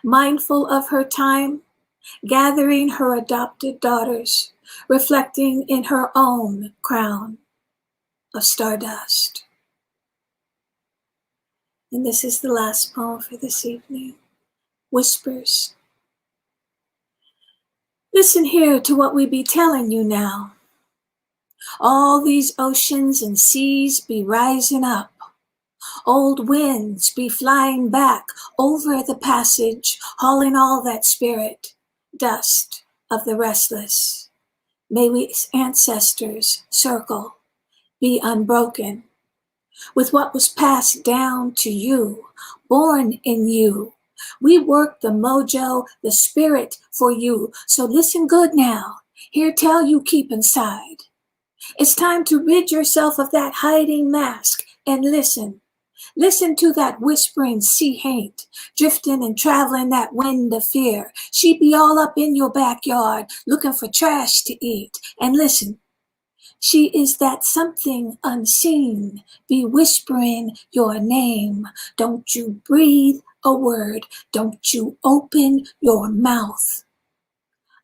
[SPEAKER 5] mindful of her time, gathering her adopted daughters, reflecting in her own crown of stardust. And this is the last poem for this evening, Whispers. Listen here to what we be telling you now. All these oceans and seas be rising up. Old winds be flying back over the passage, hauling all that spirit, dust of the restless. May we ancestors circle, be unbroken with what was passed down to you, born in you. We work the mojo, the spirit for you. So listen good now. Here tell you keep inside. It's time to rid yourself of that hiding mask and listen. Listen to that whispering sea haint, drifting and traveling that wind of fear. She be all up in your backyard, looking for trash to eat. And listen, she is that something unseen, be whispering your name. Don't you breathe a word, don't you open your mouth.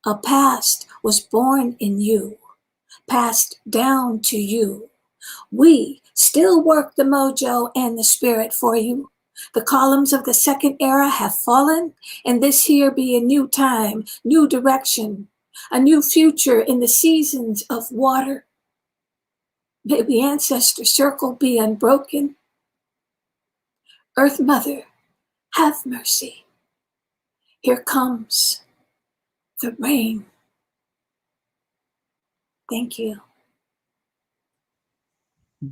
[SPEAKER 5] A past was born in you, passed down to you. We still work the mojo and the spirit for you. The columns of the second era have fallen, and this here be a new time, new direction, a new future in the seasons of water. May the ancestor circle be unbroken. Earth Mother, have mercy. Here comes the rain. Thank you.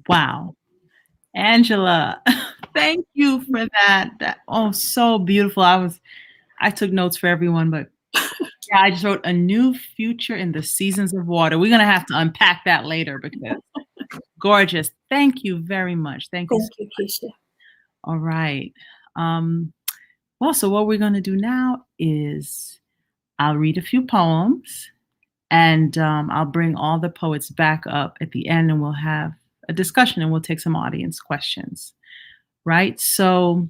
[SPEAKER 2] Wow. Angela, thank you for that. Oh, so beautiful. I took notes for everyone, but yeah, I just wrote a new future in the seasons of water. We're going to have to unpack that later because gorgeous. Thank you very much. Thank you.
[SPEAKER 5] Thank you, Keisha.
[SPEAKER 2] All right. Well, so what we're going to do now is I'll read a few poems and I'll bring all the poets back up at the end and we'll have a discussion and we'll take some audience questions, right? So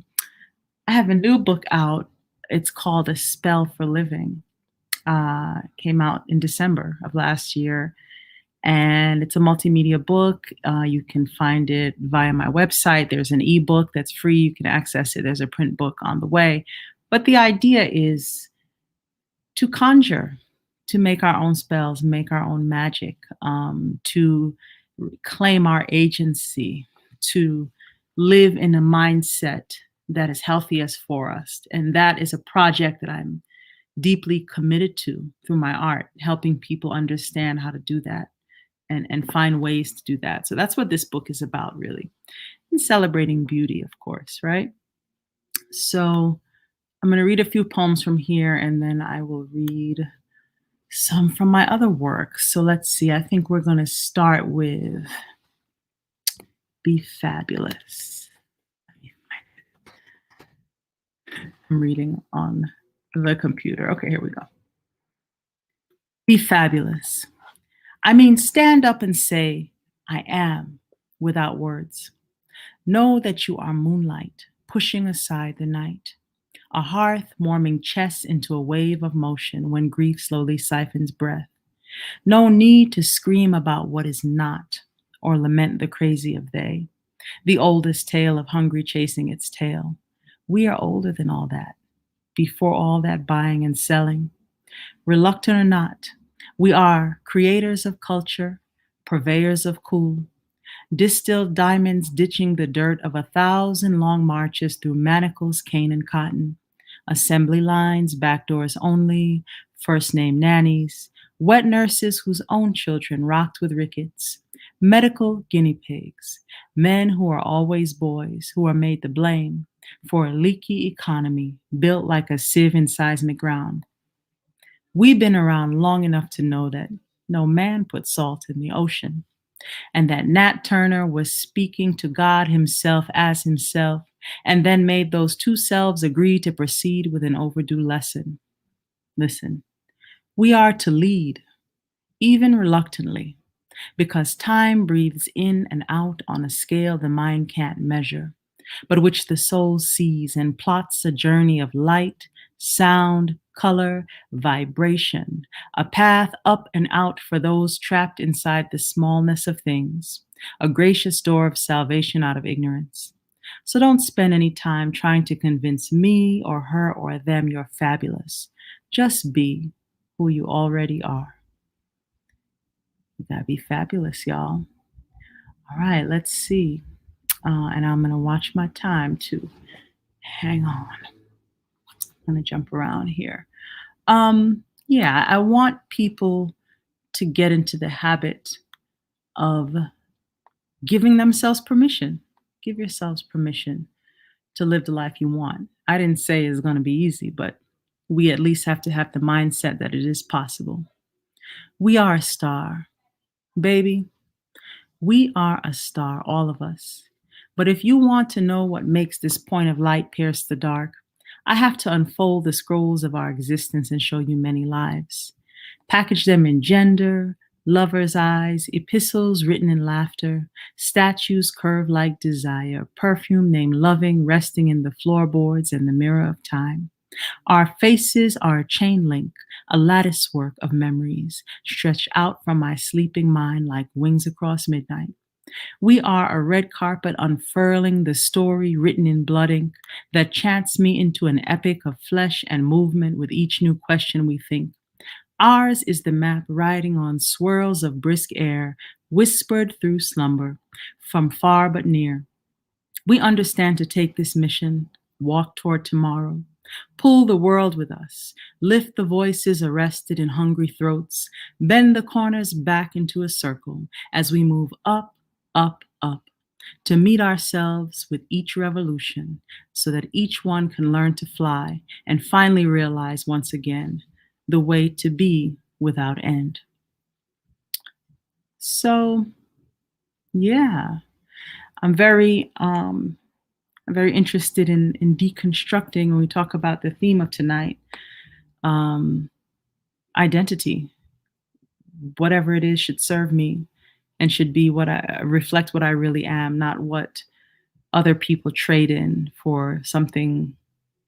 [SPEAKER 2] I have a new book out. It's called A Spell for Living. Came out in December of last year. And it's a multimedia book. You can find it via my website. There's an ebook that's free. You can access it. There's a print book on the way. But the idea is to conjure, to make our own spells, make our own magic, to claim our agency, to live in a mindset that is healthiest for us. And that is a project that I'm deeply committed to through my art, helping people understand how to do that and find ways to do that. So that's what this book is about, really. And celebrating beauty, of course, right? So I'm going to read a few poems from here, and then I will read some from my other work. So let's see. I think we're going to start with Be Fabulous. I'm reading on the computer. Okay, here we go. Be fabulous. I mean, stand up and say, I am, without words. Know that you are moonlight, pushing aside the night. A hearth warming chests into a wave of motion when grief slowly siphons breath. No need to scream about what is not, or lament the crazy of they. The oldest tale of hungry chasing its tail. We are older than all that. Before all that buying and selling. Reluctant or not, we are creators of culture, purveyors of cool. Distilled diamonds ditching the dirt of 1,000 long marches through manacles, cane, and cotton. Assembly lines, back doors only, first name nannies, wet nurses whose own children rocked with rickets, medical guinea pigs, men who are always boys, who are made the blame for a leaky economy built like a sieve in seismic ground. We've been around long enough to know that no man put salt in the ocean, and that Nat Turner was speaking to God himself as himself, and then made those two selves agree to proceed with an overdue lesson. Listen, we are to lead, even reluctantly, because time breathes in and out on a scale the mind can't measure, but which the soul sees and plots a journey of light, sound, color, vibration, a path up and out for those trapped inside the smallness of things, a gracious door of salvation out of ignorance. So don't spend any time trying to convince me or her or them you're fabulous. Just be who you already are. You gotta be fabulous, y'all. All right, let's see. And I'm gonna watch my time too. Hang on. I'm gonna jump around here. Yeah, I want people to get into the habit of giving themselves permission. Give yourselves permission to live the life you want. I didn't say it's going to be easy, but we at least have to have the mindset that it is possible. We are a star, baby. We are a star, all of us. But if you want to know what makes this point of light pierce the dark, I have to unfold the scrolls of our existence and show you many lives. Package them in gender, lover's eyes, epistles written in laughter, statues curved like desire, perfume named loving resting in the floorboards and the mirror of time. Our faces are a chain link, a lattice work of memories stretched out from my sleeping mind like wings across midnight. We are a red carpet unfurling the story written in blood ink that chants me into an epic of flesh and movement with each new question we think. Ours is the map riding on swirls of brisk air, whispered through slumber, from far but near. We understand to take this mission, walk toward tomorrow, pull the world with us, lift the voices arrested in hungry throats, bend the corners back into a circle as we move up, up, up, to meet ourselves with each revolution so that each one can learn to fly and finally realize once again the way to be without end. So, yeah, I'm very interested in deconstructing when we talk about the theme of tonight, identity. Whatever it is should serve me and should be what I reflect what I really am, not what other people trade in for something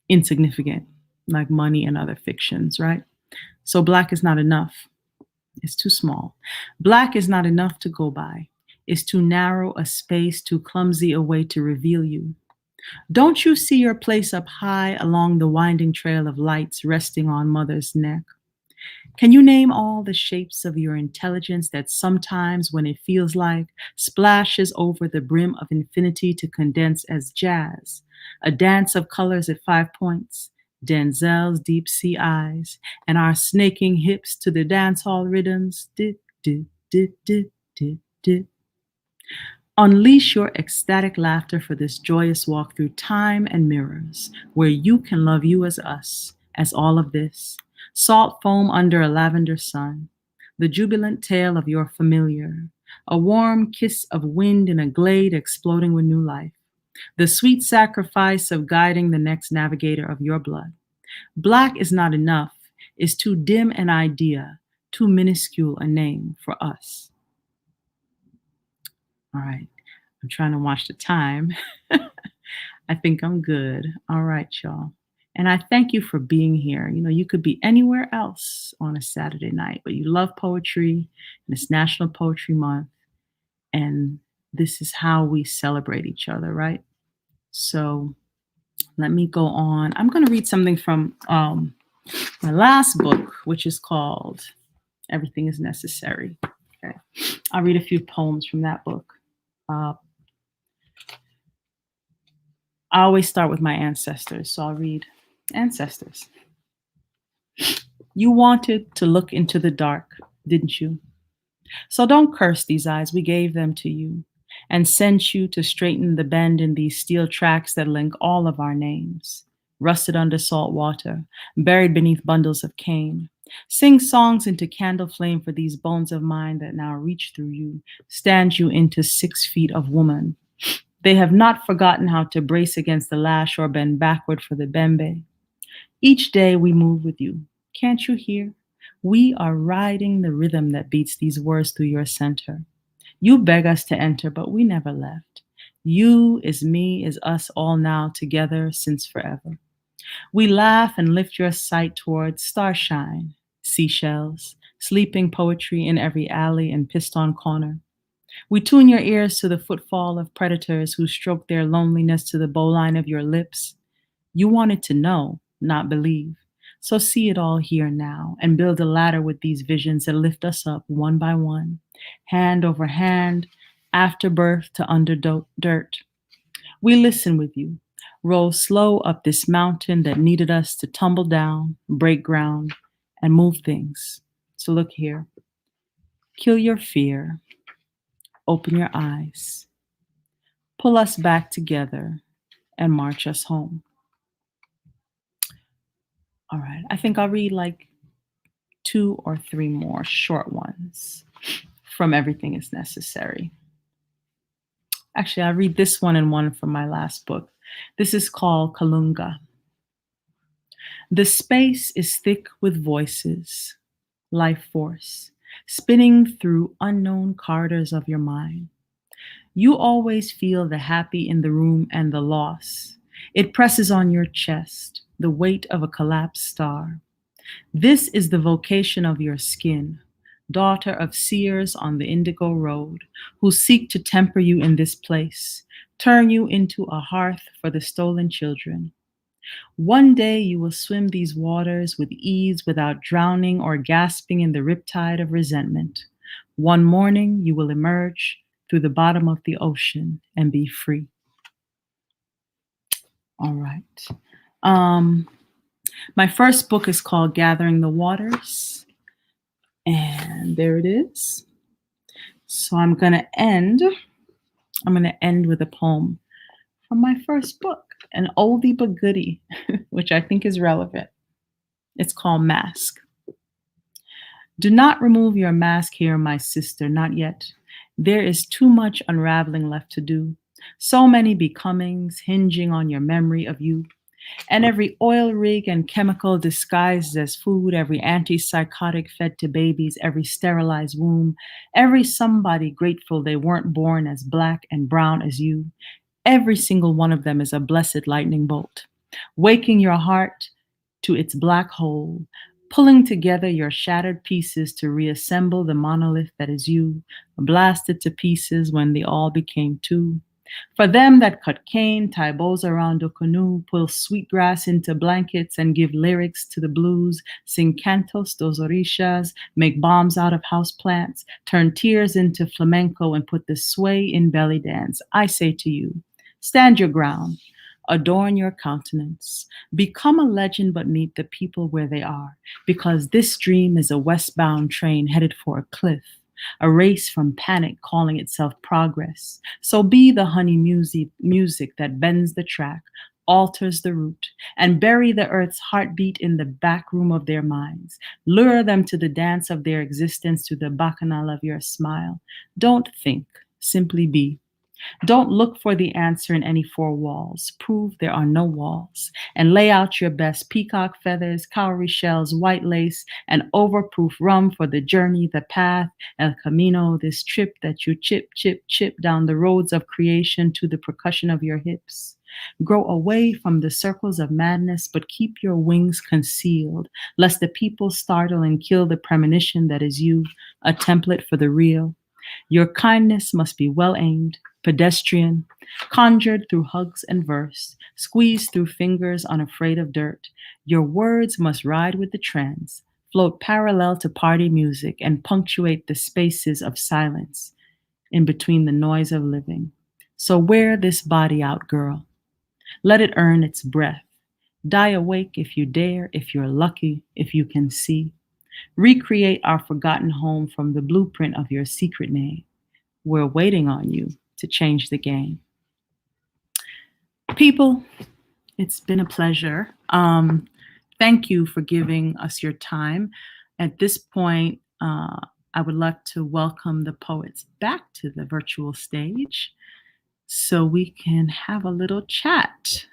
[SPEAKER 2] insignificant like money and other fictions, right? So Black is not enough. It's too small. Black is not enough to go by. It's too narrow a space, too clumsy a way to reveal you. Don't you see your place up high along the winding trail of lights resting on Mother's neck? Can you name all the shapes of your intelligence that sometimes, when it feels like, splashes over the brim of infinity to condense as jazz, a dance of colors at 5 points, Denzel's deep sea eyes, and our snaking hips to the dance hall rhythms? Dip, dip, dip, dip, dip, dip. Unleash your ecstatic laughter for this joyous walk through time and mirrors, where you can love you as us, as all of this. Salt foam under a lavender sun, the jubilant tale of your familiar, a warm kiss of wind in a glade exploding with new life, the sweet sacrifice of guiding the next navigator of your blood. Black is not enough, is too dim an idea, too minuscule a name for us. All right, I'm trying to watch the time. I think I'm good. All right, y'all. And I thank you for being here. You know, you could be anywhere else on a Saturday night, but you love poetry, and it's National Poetry Month. And this is how we celebrate each other, right? So let me go on. I'm going to read something from my last book, which is called Everything is Necessary. Okay. I'll read a few poems from that book. Uh, I always start with my ancestors, so I'll read Ancestors. You wanted to look into the dark, didn't you? So don't curse these eyes, we gave them to you and sent you to straighten the bend in these steel tracks that link all of our names, rusted under salt water, buried beneath bundles of cane. Sing songs into candle flame for these bones of mine that now reach through you, stand you into 6 feet of woman. They have not forgotten how to brace against the lash or bend backward for the bembe. Each day we move with you. Can't you hear? We are riding the rhythm that beats these words through your center. You beg us to enter, but we never left. You is me, is us all now together since forever. We laugh and lift your sight towards starshine, seashells, sleeping poetry in every alley and piston corner. We tune your ears to the footfall of predators who stroke their loneliness to the bowline of your lips. You wanted to know, not believe. So see it all here now and build a ladder with these visions that lift us up one by one, hand over hand, after birth to under dirt. We listen with you, roll slow up this mountain that needed us to tumble down, break ground, and move things. So look here. Kill your fear. Open your eyes. Pull us back together and march us home. All right, I think I'll read like 2 or 3 more short ones from Everything is Necessary. Actually, I'll read this one and one from my last book. This is called Kalunga. The space is thick with voices, life force, spinning through unknown corridors of your mind. You always feel the happy in the room and the loss. It presses on your chest, the weight of a collapsed star. This is the vocation of your skin, daughter of seers on the indigo road, who seek to temper you in this place, turn you into a hearth for the stolen children. One day you will swim these waters with ease without drowning or gasping in the riptide of resentment. One morning you will emerge through the bottom of the ocean and be free. All right. My first book is called Gathering the Waters. And there it is. So I'm going to end with a poem from my first book, an oldie but goodie, which I think is relevant. It's called Mask. Do not remove your mask here, my sister, not yet. There is too much unraveling left to do. So many becomings hinging on your memory of you. And every oil rig and chemical disguised as food, every antipsychotic fed to babies, every sterilized womb, every somebody grateful they weren't born as black and brown as you. Every single one of them is a blessed lightning bolt, waking your heart to its black hole, pulling together your shattered pieces to reassemble the monolith that is you, blasted to pieces when they all became two. For them that cut cane, tie bows around a canoe, pull sweetgrass into blankets and give lyrics to the blues, sing cantos dos orishas, make bombs out of houseplants, turn tears into flamenco and put the sway in belly dance, I say to you, stand your ground, adorn your countenance, become a legend but meet the people where they are, because this dream is a westbound train headed for a cliff. A race from panic calling itself progress. So be the honey music that bends the track, alters the route, and bury the earth's heartbeat in the back room of their minds. Lure them to the dance of their existence, to the bacchanal of your smile. Don't think, simply be. Don't look for the answer in any 4 walls. Prove there are no walls. And lay out your best peacock feathers, cowrie shells, white lace, and overproof rum for the journey, the path, el camino, this trip that you chip, chip, chip down the roads of creation to the percussion of your hips. Grow away from the circles of madness, but keep your wings concealed, lest the people startle and kill the premonition that is you, a template for the real. Your kindness must be well-aimed, pedestrian, conjured through hugs and verse, squeezed through fingers unafraid of dirt. Your words must ride with the trends, float parallel to party music, and punctuate the spaces of silence. in between the noise of living. So wear this body out, girl. Let it earn its breath. Die awake if you dare, if you're lucky, if you can see. Recreate our forgotten home from the blueprint of your secret name. We're waiting on you to change the game. People, it's been a pleasure. Thank you for giving us your time. At this point, I would like to welcome the poets back to the virtual stage so we can have a little chat.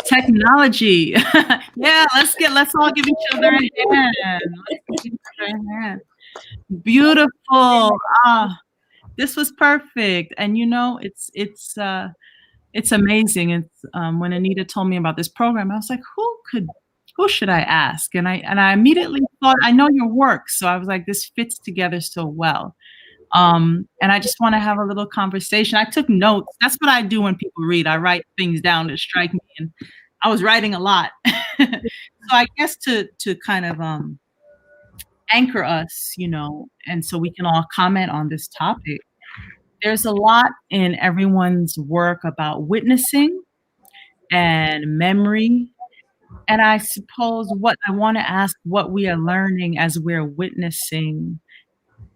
[SPEAKER 2] Technology. Yeah, let's all give each other a hand. Let's give each other a hand. Beautiful. This was perfect. And you know, it's amazing. It's when Anita told me about this program, I was like, who should I ask? And I immediately thought, I know your work. So I was like, this fits together so well. And I just want to have a little conversation. I took notes. That's what I do when people read. I write things down that strike me. And I was writing a lot. So I guess to kind of anchor us, you know, and so we can all comment on this topic. There's a lot in everyone's work about witnessing and memory. And I suppose what I want to ask, what we are learning as we're witnessing,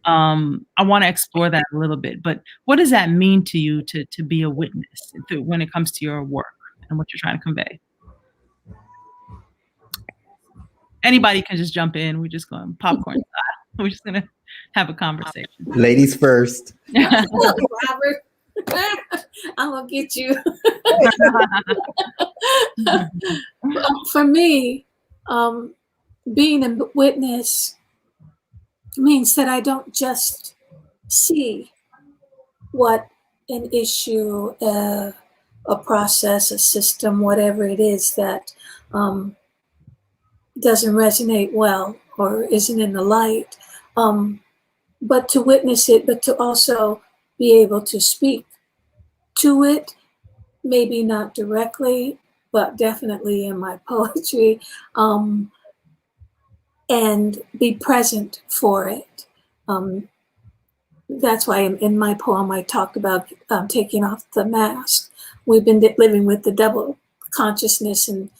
[SPEAKER 2] I want to explore that a little bit. But what does that mean to you to be a witness when it comes to your work and what you're trying to convey? Anybody can just jump in. We're just going popcorn style. We're just going to have a conversation.
[SPEAKER 4] Ladies first.
[SPEAKER 5] Robert, I'm going to get you. For me, being a witness means that I don't just see what an issue, a process, a system, whatever it is that doesn't resonate well or isn't in the light, but to witness it, but to also be able to speak to it, maybe not directly, but definitely in my poetry, and be present for it. That's why in my poem I talked about taking off the mask. We've been living with the double consciousness, and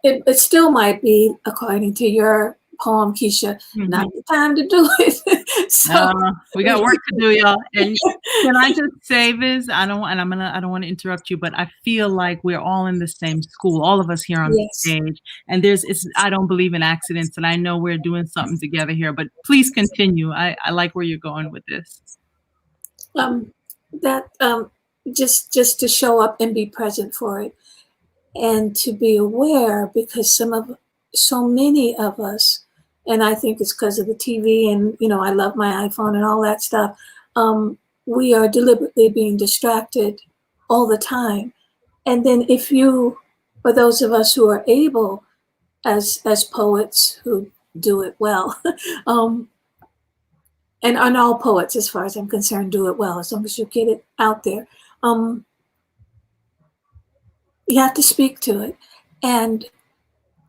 [SPEAKER 5] it still might be, according to your poem, Keisha, not the time to do it. So
[SPEAKER 2] we got work to do, y'all. And can I just say this? I don't want to interrupt you, but I feel like we're all in the same school, all of us here on the stage. And I don't believe in accidents, and I know we're doing something together here. But please continue. I like where you're going with this.
[SPEAKER 5] Just to show up and be present for it, and to be aware, because so many of us, and I think it's because of the TV and, you know, I love my iPhone and all that stuff. We are deliberately being distracted all the time. And then for those of us who are able, as poets who do it well, and all poets, as far as I'm concerned, do it well, as long as you get it out there. You have to speak to it. And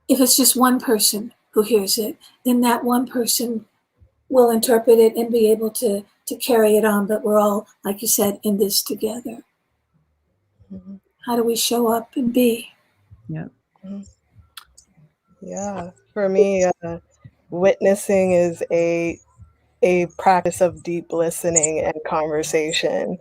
[SPEAKER 5] if it's just one person who hears it, then that one person will interpret it and be able to carry it on. But we're all, like you said, in this together. Mm-hmm. How do we show up and be?
[SPEAKER 2] Yeah.
[SPEAKER 3] Yeah. For me, witnessing is a practice of deep listening and conversation.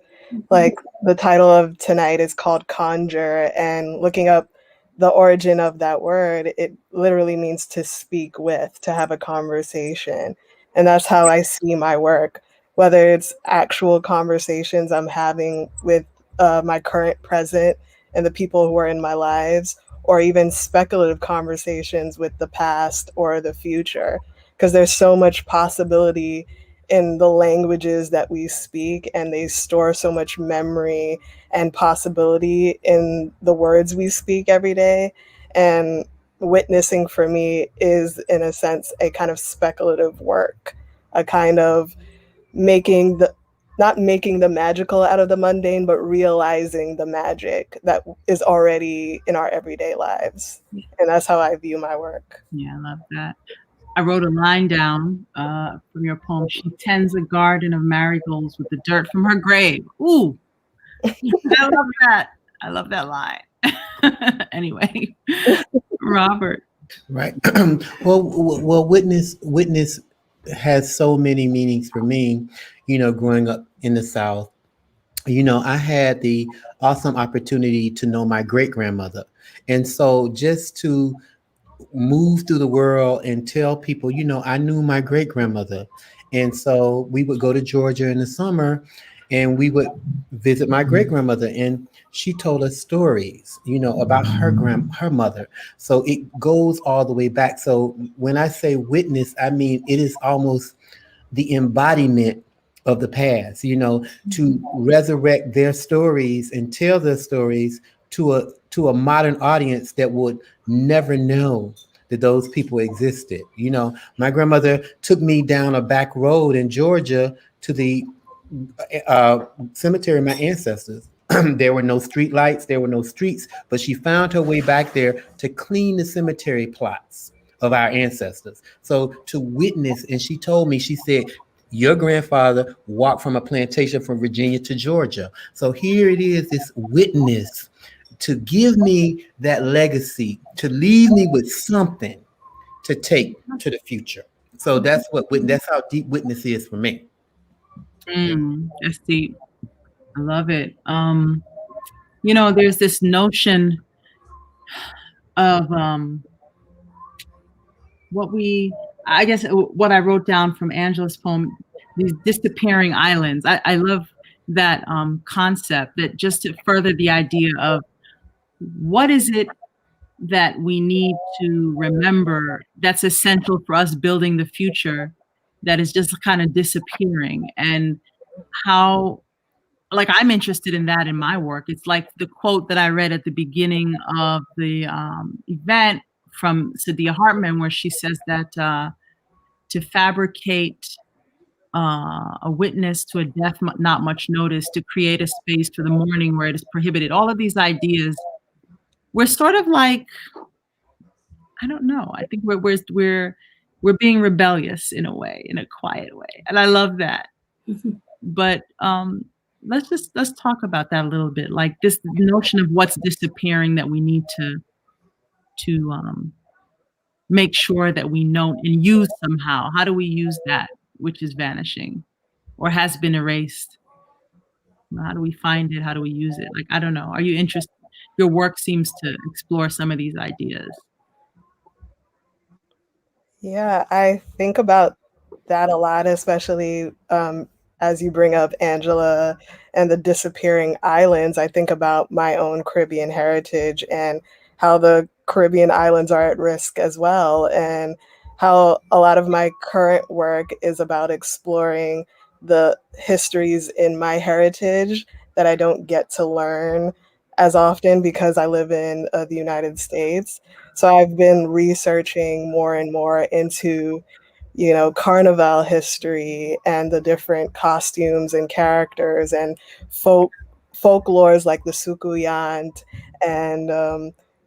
[SPEAKER 3] Like the title of tonight is called CONJURE, and looking up the origin of that word, it literally means to speak with, to have a conversation. And that's how I see my work, whether it's actual conversations I'm having with my current present and the people who are in my lives, or even speculative conversations with the past or the future, because there's so much possibility in the languages that we speak, and they store so much memory and possibility in the words we speak every day. And witnessing for me is, in a sense, a kind of speculative work, a kind of not making the magical out of the mundane, but realizing the magic that is already in our everyday lives. And that's how I view my work.
[SPEAKER 2] Yeah, I love that. I wrote a line down from your poem. She tends a garden of marigolds with the dirt from her grave. Ooh, I love that. I love that line. Anyway, Robert.
[SPEAKER 4] Right. Well, witness has so many meanings for me. Growing up in the South, I had the awesome opportunity to know my great grandmother, and so just to move through the world and tell people, I knew my great grandmother. And so we would go to Georgia in the summer and we would visit my great grandmother, and she told us stories, about her mother. So it goes all the way back. So when I say witness, I mean it is almost the embodiment of the past, to resurrect their stories and tell their stories to a modern audience that would never know that those people existed. My grandmother took me down a back road in Georgia to the cemetery of my ancestors. There were no street lights, there were no streets, but she found her way back there to clean the cemetery plots of our ancestors. So to witness, and she told me, she said, your grandfather walked from a plantation from Virginia to Georgia. So here it is, this witness to give me that legacy, to leave me with something to take to the future. So that's how deep witness is for me.
[SPEAKER 2] That's deep. I love it. There's this notion of what I wrote down from Angela's poem, these disappearing islands. I love that concept, that just to further the idea of what is it that we need to remember that's essential for us building the future that is just kind of disappearing, and how, like, I'm interested in that in my work. It's like the quote that I read at the beginning of the event from Saidiya Hartman, where she says that to fabricate a witness to a death not much notice, to create a space for the morning where it is prohibited. All of these ideas, we're sort of like, I don't know. I think we're being rebellious in a way, in a quiet way, and I love that. But let's talk about that a little bit, like this notion of what's disappearing that we need to make sure that we know and use somehow. How do we use that which is vanishing or has been erased? How do we find it? How do we use it? Like, I don't know. Are you interested? Your work seems to explore some of these ideas.
[SPEAKER 3] Yeah, I think about that a lot, especially as you bring up Angela and the disappearing islands. I think about my own Caribbean heritage and how the Caribbean islands are at risk as well, and how a lot of my current work is about exploring the histories in my heritage that I don't get to learn as often because I live in the United States. So I've been researching more and more into, Carnival history and the different costumes and characters and folklores like the Sukuyant and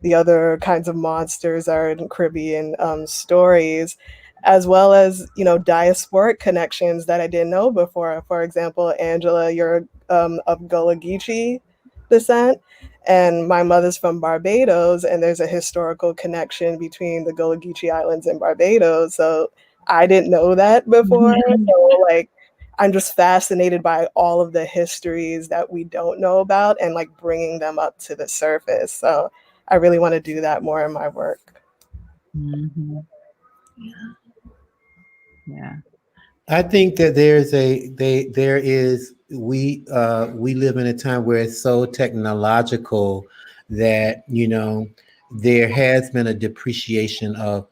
[SPEAKER 3] the other kinds of monsters are in Caribbean stories, as well as, diasporic connections that I didn't know before. For example, Angela, you're of Gullah Geechee descent. And my mother's from Barbados, and there's a historical connection between the Gullah Geechee Islands and Barbados. So I didn't know that before. So, I'm just fascinated by all of the histories that we don't know about and bringing them up to the surface. So I really want to do that more in my work.
[SPEAKER 2] Mm-hmm. Yeah.
[SPEAKER 4] I think that we live in a time where it's so technological that, there has been a depreciation of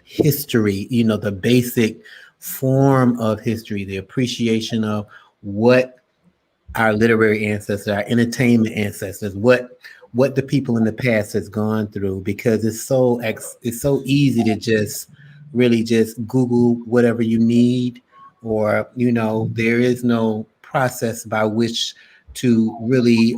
[SPEAKER 4] history, the basic form of history, the appreciation of what our literary ancestors, our entertainment ancestors, what the people in the past has gone through, because it's so easy to just really just Google whatever you need, or there is no process by which to really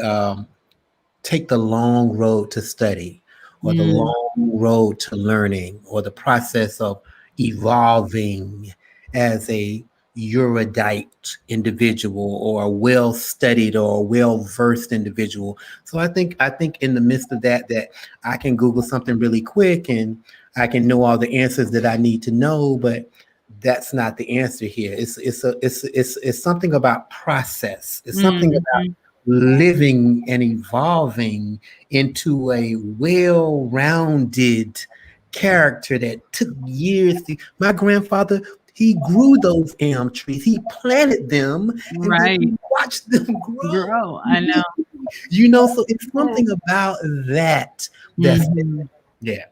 [SPEAKER 4] take the long road to study, or the long road to learning, or the process of evolving as a erudite individual or a well-studied or well-versed individual. So I think in the midst of that I can Google something really quick and I can know all the answers that I need to know, but that's not the answer here. It's something about process. It's something about living and evolving into a well-rounded character that took years to. My grandfather, he grew those elm trees. He planted them and then he watched them grow.
[SPEAKER 2] I know.
[SPEAKER 4] You know, so it's something about that. That's yeah.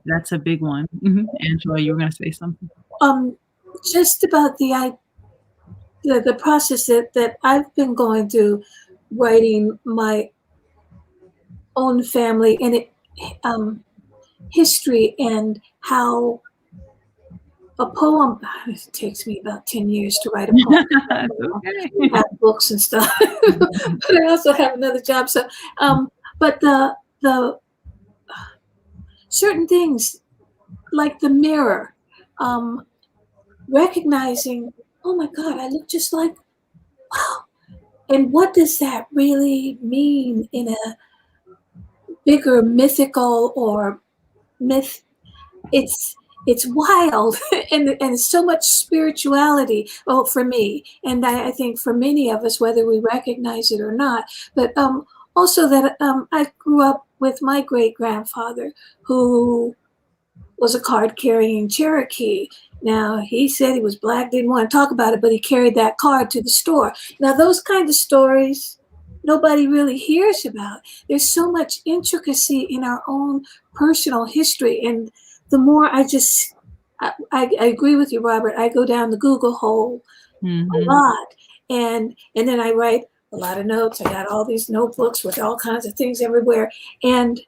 [SPEAKER 2] That's a big one. Angela, you were going to say something.
[SPEAKER 5] Just about the process that I've been going through, writing my own family and history, and how a poem, it takes me about 10 years to write a poem. I have books and stuff, but I also have another job. So, but the certain things like the mirror, recognizing, oh my God, I look just like, wow. And what does that really mean in a bigger mythical or myth? It's wild and so much spirituality. Well, for me, and I think for many of us, whether we recognize it or not. But also that I grew up with my great grandfather, who was a card-carrying Cherokee. Now, he said he was Black, didn't want to talk about it, but he carried that card to the store. Now, those kind of stories, nobody really hears about. There's so much intricacy in our own personal history. And the more I agree with you, Robert, I go down the Google hole a lot. And then I write a lot of notes. I got all these notebooks with all kinds of things everywhere. And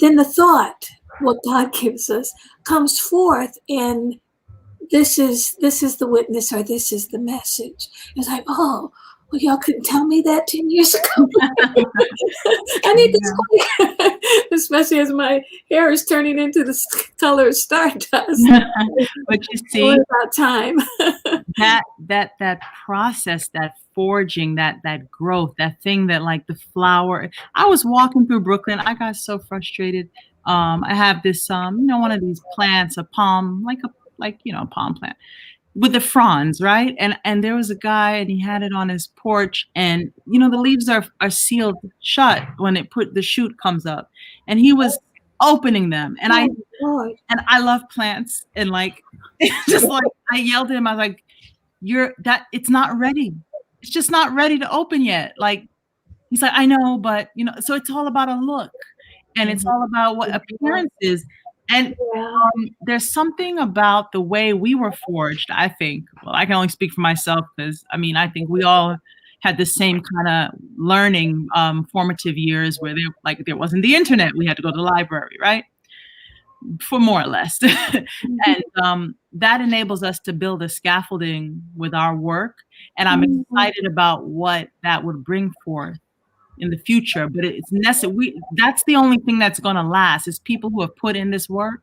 [SPEAKER 5] then the thought, what God gives us, comes forth, and this is the witness, or this is the message. It's like, oh, well, y'all couldn't tell me that 10 years ago. I need this quick, especially as my hair is turning into the color of stardust.
[SPEAKER 2] But you see,
[SPEAKER 5] it's about time.
[SPEAKER 2] that process, that forging, that growth, that thing that, like the flower. I was walking through Brooklyn. I got so frustrated. I have this, one of these plants, a palm, a palm plant with the fronds, right? And there was a guy, and he had it on his porch, and the leaves are sealed shut when the shoot comes up, and he was opening them, and I love plants, and just like I yelled at him, I was like, it's not ready. It's just not ready to open yet. Like, he's like, I know, but so it's all about a look. And it's all about what appearance is. And there's something about the way we were forged, I think. Well, I can only speak for myself because, I think we all had the same kind of learning formative years where there wasn't the internet. We had to go to the library, right? For more or less. And that enables us to build a scaffolding with our work. And I'm excited about what that would bring forth in the future, but it's necessary. That's the only thing that's going to last, is people who have put in this work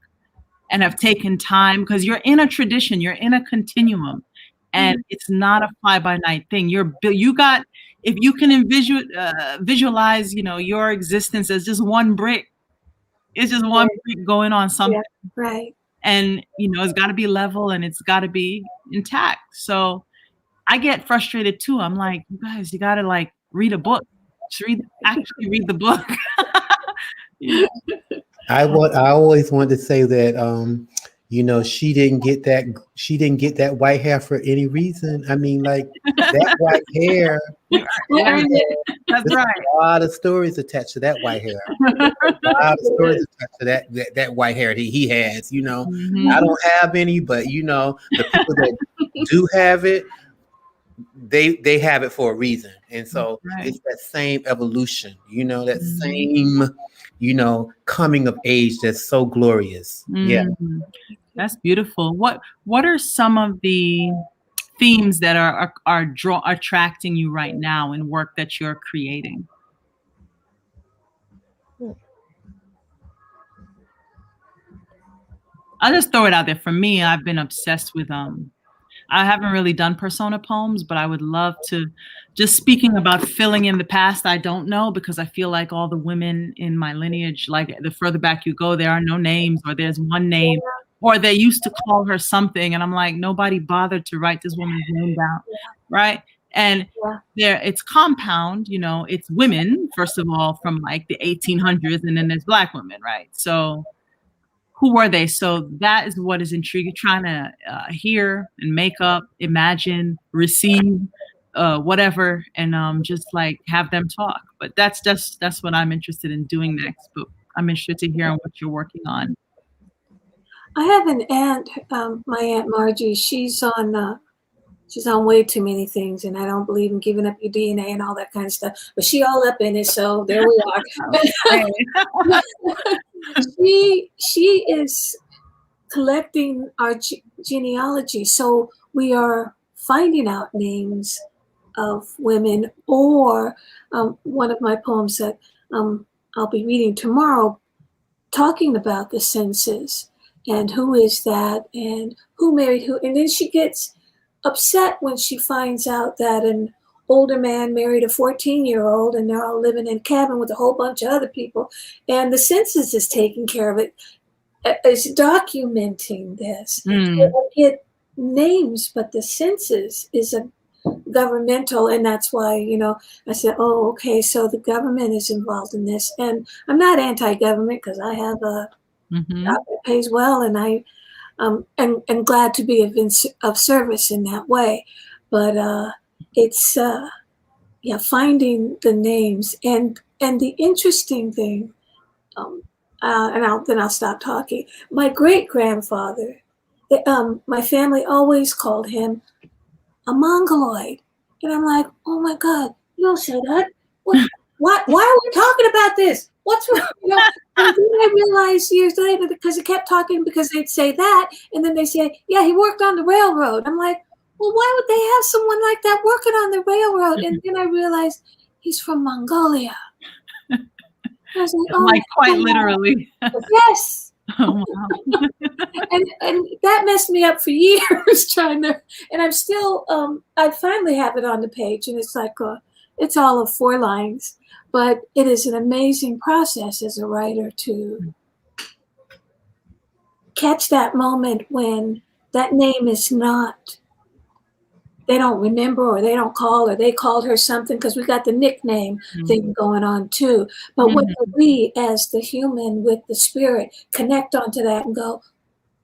[SPEAKER 2] and have taken time, because you're in a tradition, you're in a continuum, and it's not a fly-by-night thing. If you can visualize, your existence as just one brick, it's just one brick going on something,
[SPEAKER 5] right? And
[SPEAKER 2] it's got to be level and it's got to be intact. So I get frustrated too. I'm like, you guys, you got to read a book. Actually read the book.
[SPEAKER 4] I always wanted to say that she didn't get that white hair for any reason. That white hair.
[SPEAKER 2] That's right.
[SPEAKER 4] A lot of stories attached to that white hair. A lot of stories attached to that white hair that he has. I don't have any, but the people that do have it, they have it for a reason. And so it's that same evolution, that same, coming of age that's so glorious. Yeah.
[SPEAKER 2] That's beautiful. What are some of the themes that are attracting you right now in work that you're creating? I'll just throw it out there. For me, I've been obsessed with I haven't really done persona poems, but I would love to, just speaking about filling in the past. I don't know, because I feel like all the women in my lineage, like the further back you go, there are no names, or there's one name, or they used to call her something. And I'm like, nobody bothered to write this woman's name down. Right. And there, it's compound, you know, it's women, first of all, from like the 1800s, and then there's Black women. Right. So who were they? So that is what is intriguing, trying to hear and make up, imagine, receive, whatever, and just like have them talk. But that's what I'm interested in doing next. But I'm interested to hear what you're working on.
[SPEAKER 5] I have an aunt, my Aunt Margie. She's on way too many things, and I don't believe in giving up your DNA and all that kind of stuff. But she all up in it, so there we are. She is collecting our genealogy, so we are finding out names of women. Or one of my poems that I'll be reading tomorrow, talking about the census and who is that and who married who. And then she gets upset when she finds out that an older man married a 14-year-old and they're all living in a cabin with a whole bunch of other people, and the census is taking care of it. It's documenting this. So I get names, but the census is a governmental, and that's why, you know, I said, oh, okay, so the government is involved in this. And I'm not anti-government, because I have a job that pays well, and I and glad to be of service in that way. But it's finding the names, and the interesting thing, and I'll stop talking. My great grandfather, my family always called him a Mongoloid, and I'm like, oh my God, you don't say that. What? Why are we talking about this? What's wrong? You know, and then I realized years later, because they kept talking, because they'd say that, and then they say, yeah, he worked on the railroad. I'm like, well, why would they have someone like that working on the railroad? And then I realized he's from Mongolia. I was like, oh,
[SPEAKER 2] like quite literally.
[SPEAKER 5] Yes.
[SPEAKER 2] Oh, wow.
[SPEAKER 5] and that messed me up for years trying to, and I'm still, I finally have it on the page, and it's like, it's all of 4 lines, but it is an amazing process as a writer to catch that moment when that name is not, they don't remember, or they don't call, or they called her something, because we got the nickname thing going on too. But when we, as the human with the spirit, connect onto that and go,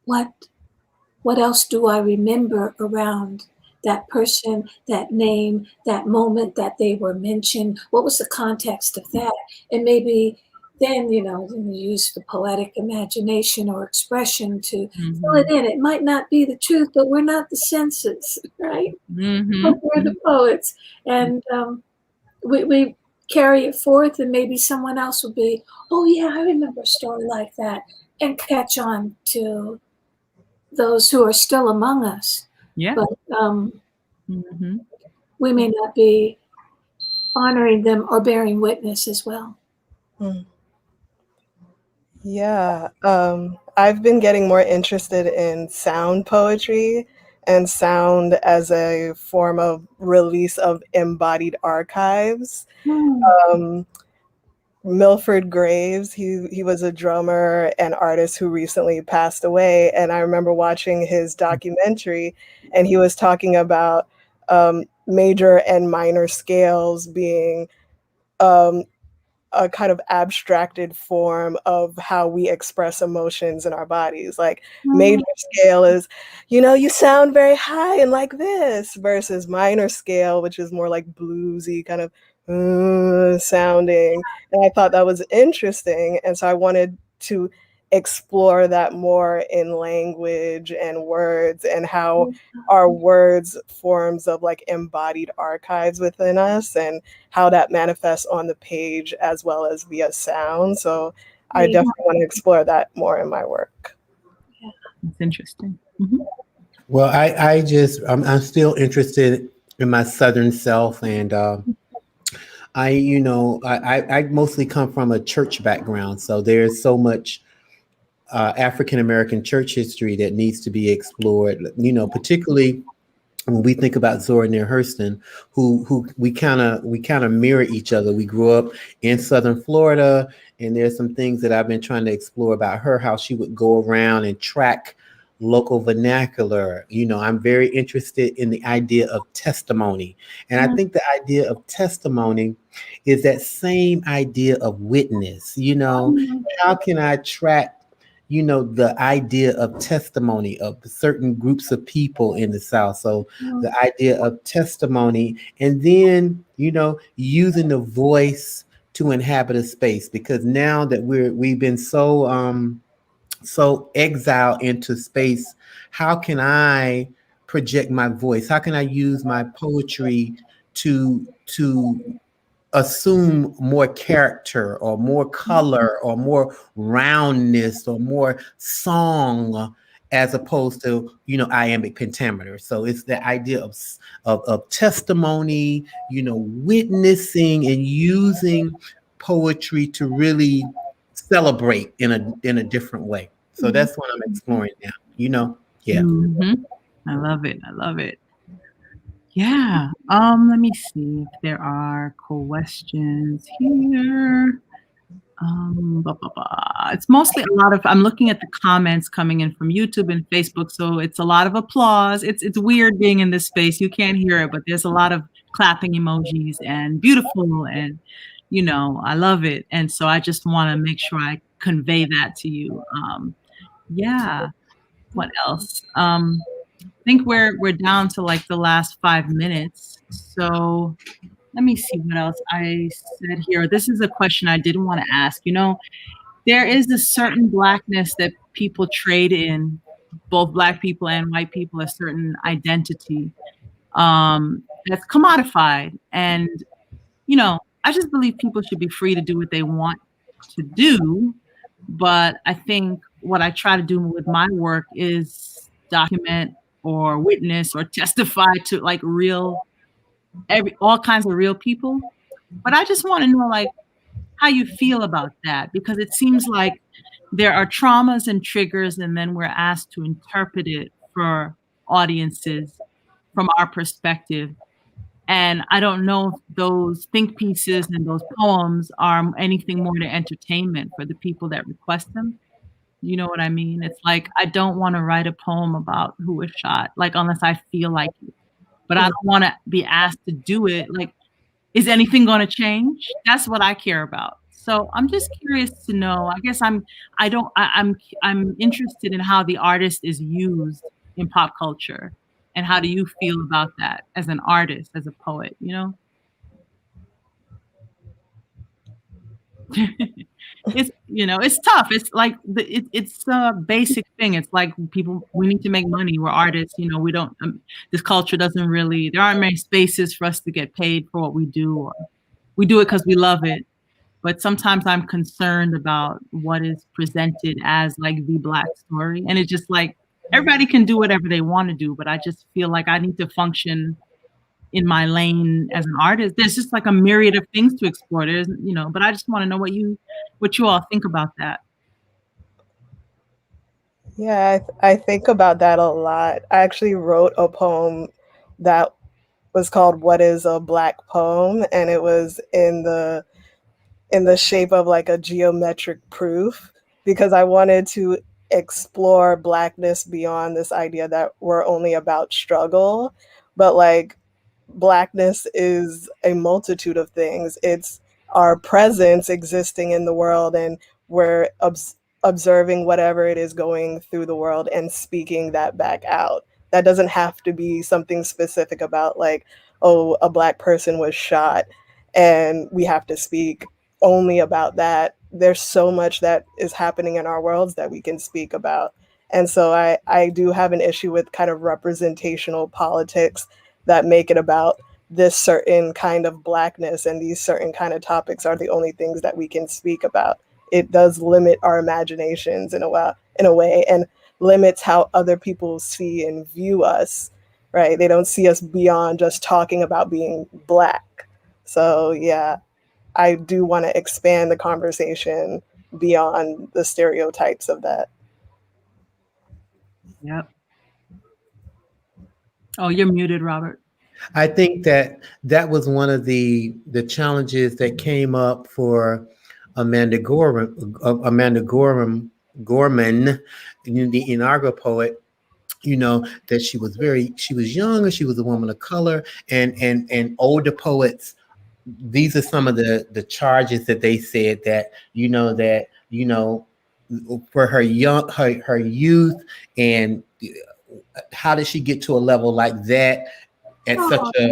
[SPEAKER 5] what else do I remember around that person, that name, that moment that they were mentioned? What was the context of that? And maybe then, you know, you use the poetic imagination or expression to fill it in. It might not be the truth, but we're not the senses, right? But we're the poets. And we carry it forth, and maybe someone else will be, oh yeah, I remember a story like that, and catch on to those who are still among us.
[SPEAKER 2] Yeah.
[SPEAKER 5] But we may not be honoring them or bearing witness as well.
[SPEAKER 3] Yeah, I've been getting more interested in sound poetry and sound as a form of release of embodied archives. Milford Graves, he was a drummer and artist who recently passed away, and I remember watching his documentary, and he was talking about major and minor scales being a kind of abstracted form of how we express emotions in our bodies. Like major scale is, you know, you sound very high and like this, versus minor scale, which is more like bluesy kind of sounding. And I thought that was interesting. And so I wanted to explore that more in language and words, and how our words forms of like embodied archives within us, and how that manifests on the page as well as via sound. So I definitely want to explore that more in my work.
[SPEAKER 2] Yeah, that's interesting.
[SPEAKER 4] Well, I'm still interested in my Southern self, and I mostly come from a church background, so there's so much African American church history that needs to be explored. You know, particularly when we think about Zora Neale Hurston, who we kind of mirror each other. We grew up in Southern Florida, and there's some things that I've been trying to explore about her, how she would go around and track local vernacular. You know, I'm very interested in the idea of testimony. And I think the idea of testimony is that same idea of witness. You know, how can I track, you know, the idea of testimony of certain groups of people in the South? So the idea of testimony, and then, you know, using the voice to inhabit a space, because now that we've been so exiled into space, how can I project my voice? How can I use my poetry to assume more character or more color or more roundness or more song, as opposed to, you know, iambic pentameter? So it's the idea of testimony, you know, witnessing and using poetry to really celebrate in a different way. So that's what I'm exploring now, you know. Yeah.
[SPEAKER 2] I love it. I love it. Yeah. Let me see if there are questions here. It's mostly a lot of, I'm looking at the comments coming in from YouTube and Facebook, so it's a lot of applause. It's weird being in this space. You can't hear it, but there's a lot of clapping emojis and beautiful, and you know, I love it. And so I just want to make sure I convey that to you. Yeah. What else? I think we're down to like the last 5 minutes. So let me see what else I said here. This is a question I didn't want to ask. You know, there is a certain Blackness that people trade in, both Black people and white people, a certain identity that's commodified. And, you know, I just believe people should be free to do what they want to do. But I think what I try to do with my work is document or witness or testify to like all kinds of real people. But I just want to know like how you feel about that, because it seems like there are traumas and triggers, and then we're asked to interpret it for audiences from our perspective. And I don't know if those think pieces and those poems are anything more than entertainment for the people that request them. You know what I mean? It's like, I don't want to write a poem about who was shot, like, unless I feel like it. But I don't want to be asked to do it. Like, is anything going to change? That's what I care about. So I'm just curious to know. I guess I'm interested in how the artist is used in pop culture, and how do you feel about that as an artist, as a poet? You know. It's, you know, it's tough. It's like it's a basic thing. It's like we need to make money. We're artists, you know. We don't. This culture doesn't really. There aren't many spaces for us to get paid for what we do. Or we do it because we love it. But sometimes I'm concerned about what is presented as like the Black story, and it's just like everybody can do whatever they want to do. But I just feel like I need to function in my lane as an artist. There's just like a myriad of things to explore. There's, you know, but I just want to know what you all think about that.
[SPEAKER 3] Yeah, I think about that a lot. I actually wrote a poem that was called "What is a Black Poem?" and it was in the shape of like a geometric proof, because I wanted to explore Blackness beyond this idea that we're only about struggle, but like Blackness is a multitude of things. It's our presence existing in the world, and we're observing whatever it is going through the world and speaking that back out. That doesn't have to be something specific about like, oh, a Black person was shot and we have to speak only about that. There's so much that is happening in our worlds that we can speak about. And so I do have an issue with kind of representational politics that make it about this certain kind of Blackness, and these certain kind of topics are the only things that we can speak about. It does limit our imaginations in a way, and limits how other people see and view us, right? They don't see us beyond just talking about being Black. So yeah, I do want to expand the conversation beyond the stereotypes of that.
[SPEAKER 2] Yep. Oh, you're muted, Robert.
[SPEAKER 4] I think that was one of the challenges that came up for Amanda Gorman, the inaugural poet. You know, that she was young, and she was a woman of color, and older poets. These are some of the charges that they said that for her youth, and how did she get to a level like that at such a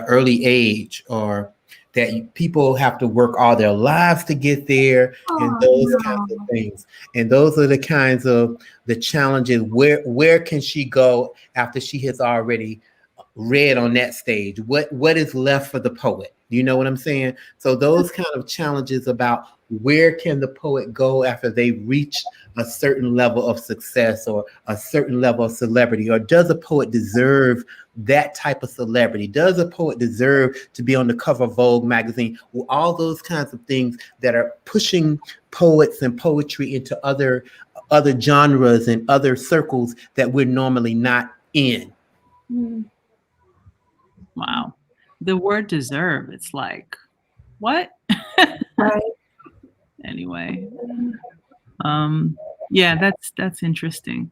[SPEAKER 4] early age, or that people have to work all their lives to get there, and those kinds of things. And those are the kinds of the challenges. Where can she go after she has already read on that stage? What is left for the poet? You know what I'm saying? So those kind of challenges about where can the poet go after they reach a certain level of success or a certain level of celebrity, or does a poet deserve that type of celebrity? Does a poet deserve to be on the cover of Vogue magazine? Well, all those kinds of things that are pushing poets and poetry into other genres and other circles that we're normally not in.
[SPEAKER 2] Wow. The word deserve, it's like, what?
[SPEAKER 5] Right.
[SPEAKER 2] Anyway. Yeah, that's interesting.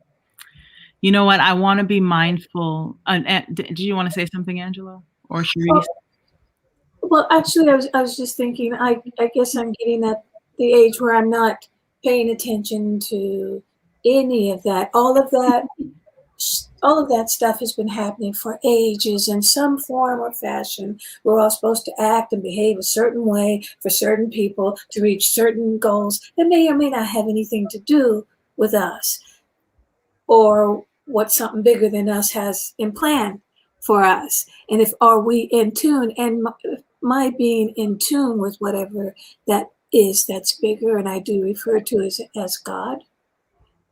[SPEAKER 2] You know what? I want to be mindful. Do you want to say something, Angela or Cherise?
[SPEAKER 5] Well, actually, I was just thinking. I guess I'm getting at the age where I'm not paying attention to any of that. All of that stuff has been happening for ages in some form or fashion. We're all supposed to act and behave a certain way for certain people to reach certain goals that may or may not have anything to do with us or what something bigger than us has in plan for us. And are we in tune? And my being in tune with whatever that is that's bigger, and I do refer to as God,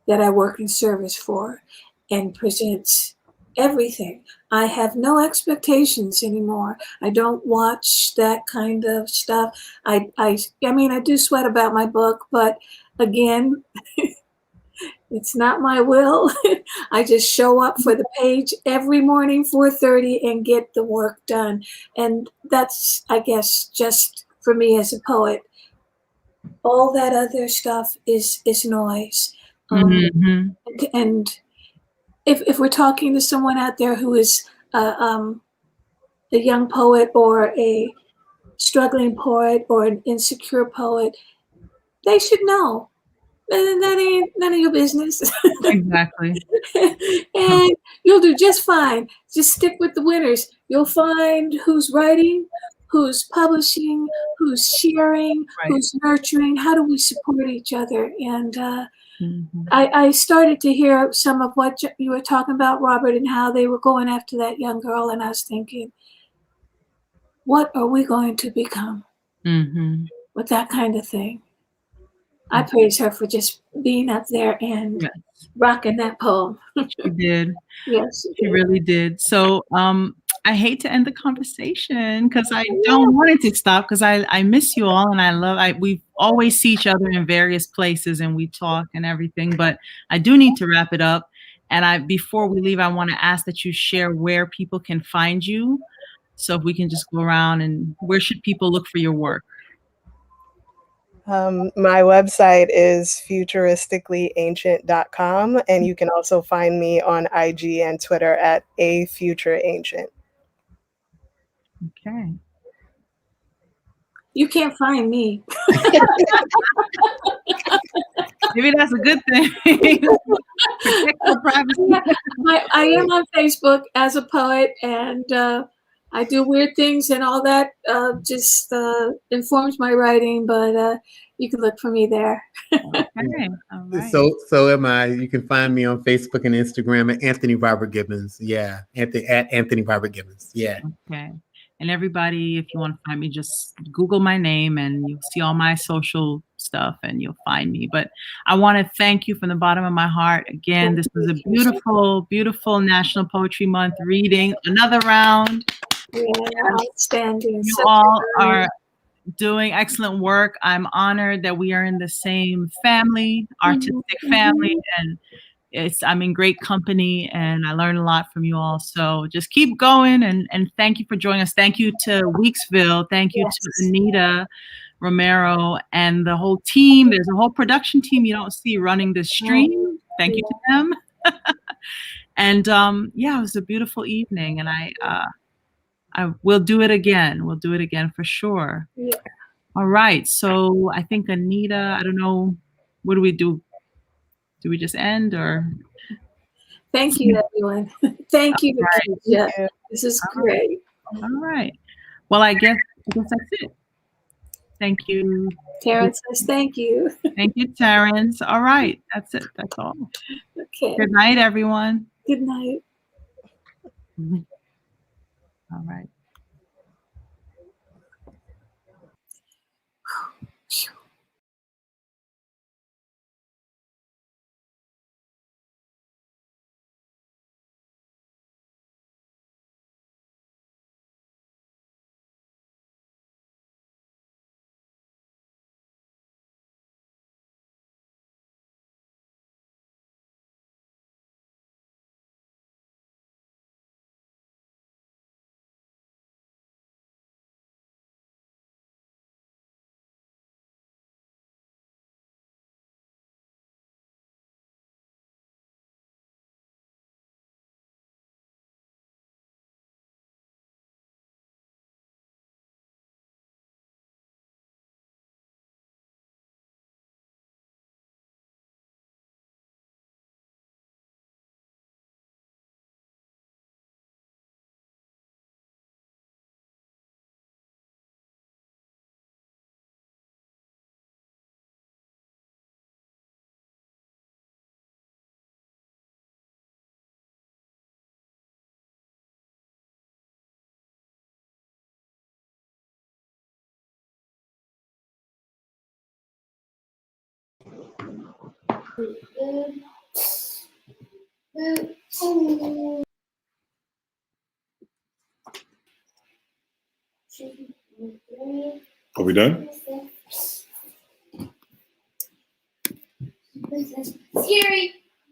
[SPEAKER 5] that I work in service for, and presents everything. I have no expectations anymore. I don't watch that kind of stuff. I mean, I do sweat about my book, but again, it's not my will. I just show up for the page every morning, 4:30, and get the work done. And that's, I guess, just for me as a poet. All that other stuff is noise. And if we're talking to someone out there who is a young poet or a struggling poet or an insecure poet, they should know that ain't none of your business.
[SPEAKER 2] Exactly.
[SPEAKER 5] And you'll do just fine. Just stick with the winners. You'll find who's writing, who's publishing, who's sharing,
[SPEAKER 2] Right.
[SPEAKER 5] who's nurturing. How do we support each other? And I started to hear some of what you were talking about, Robert, and how they were going after that young girl. And I was thinking, what are we going to become with that kind of thing? I praise her for just being up there and rocking that poem.
[SPEAKER 2] She did.
[SPEAKER 5] Yes,
[SPEAKER 2] she really did. So I hate to end the conversation because I don't want it to stop, because I miss you all, and we always see each other in various places and we talk and everything, but I do need to wrap it up. And before we leave, I want to ask that you share where people can find you. So if we can just go around, and where should people look for your work?
[SPEAKER 3] My website is futuristicallyancient.com, and you can also find me on IG and Twitter at @afutureancient.
[SPEAKER 2] Okay.
[SPEAKER 5] You can't find me.
[SPEAKER 2] Maybe that's a good thing. Protect your privacy.
[SPEAKER 5] Yeah, I am on Facebook as a poet, and I do weird things, and all that just informs my writing, but you can look for me there.
[SPEAKER 2] Okay. All right.
[SPEAKER 4] So am I. You can find me on Facebook and Instagram at Anthony Robert Gibbons. Yeah. At Anthony Robert Gibbons. Yeah.
[SPEAKER 2] Okay. And everybody, if you want to find me, just Google my name and you'll see all my social stuff and you'll find me. But I want to thank you from the bottom of my heart. Again, this was a beautiful, beautiful National Poetry Month reading. Another round.
[SPEAKER 5] Yeah, outstanding.
[SPEAKER 2] You all are doing excellent work. I'm honored that we are in the same family, artistic family, and I'm in great company, and I learn a lot from you all. So just keep going, and thank you for joining us. Thank you to Weeksville. Thank you to Anita Romero and the whole team. There's a whole production team you don't see running the stream. Thank you to them. And yeah, it was a beautiful evening, and I will do it again. We'll do it again for sure.
[SPEAKER 5] Yeah.
[SPEAKER 2] All right. So I think Anita, I don't know, what do we do? Do we just end or?
[SPEAKER 5] Thank you, everyone. Thank you,
[SPEAKER 2] Right.
[SPEAKER 5] Keisha. This is great.
[SPEAKER 2] All right. Well, I guess that's it. Thank you.
[SPEAKER 5] Terrence says thank you.
[SPEAKER 2] Thank you, Terrence. All right. That's it. That's all.
[SPEAKER 5] Okay.
[SPEAKER 2] Good night, everyone.
[SPEAKER 5] Good night.
[SPEAKER 2] All right.
[SPEAKER 6] Are we done?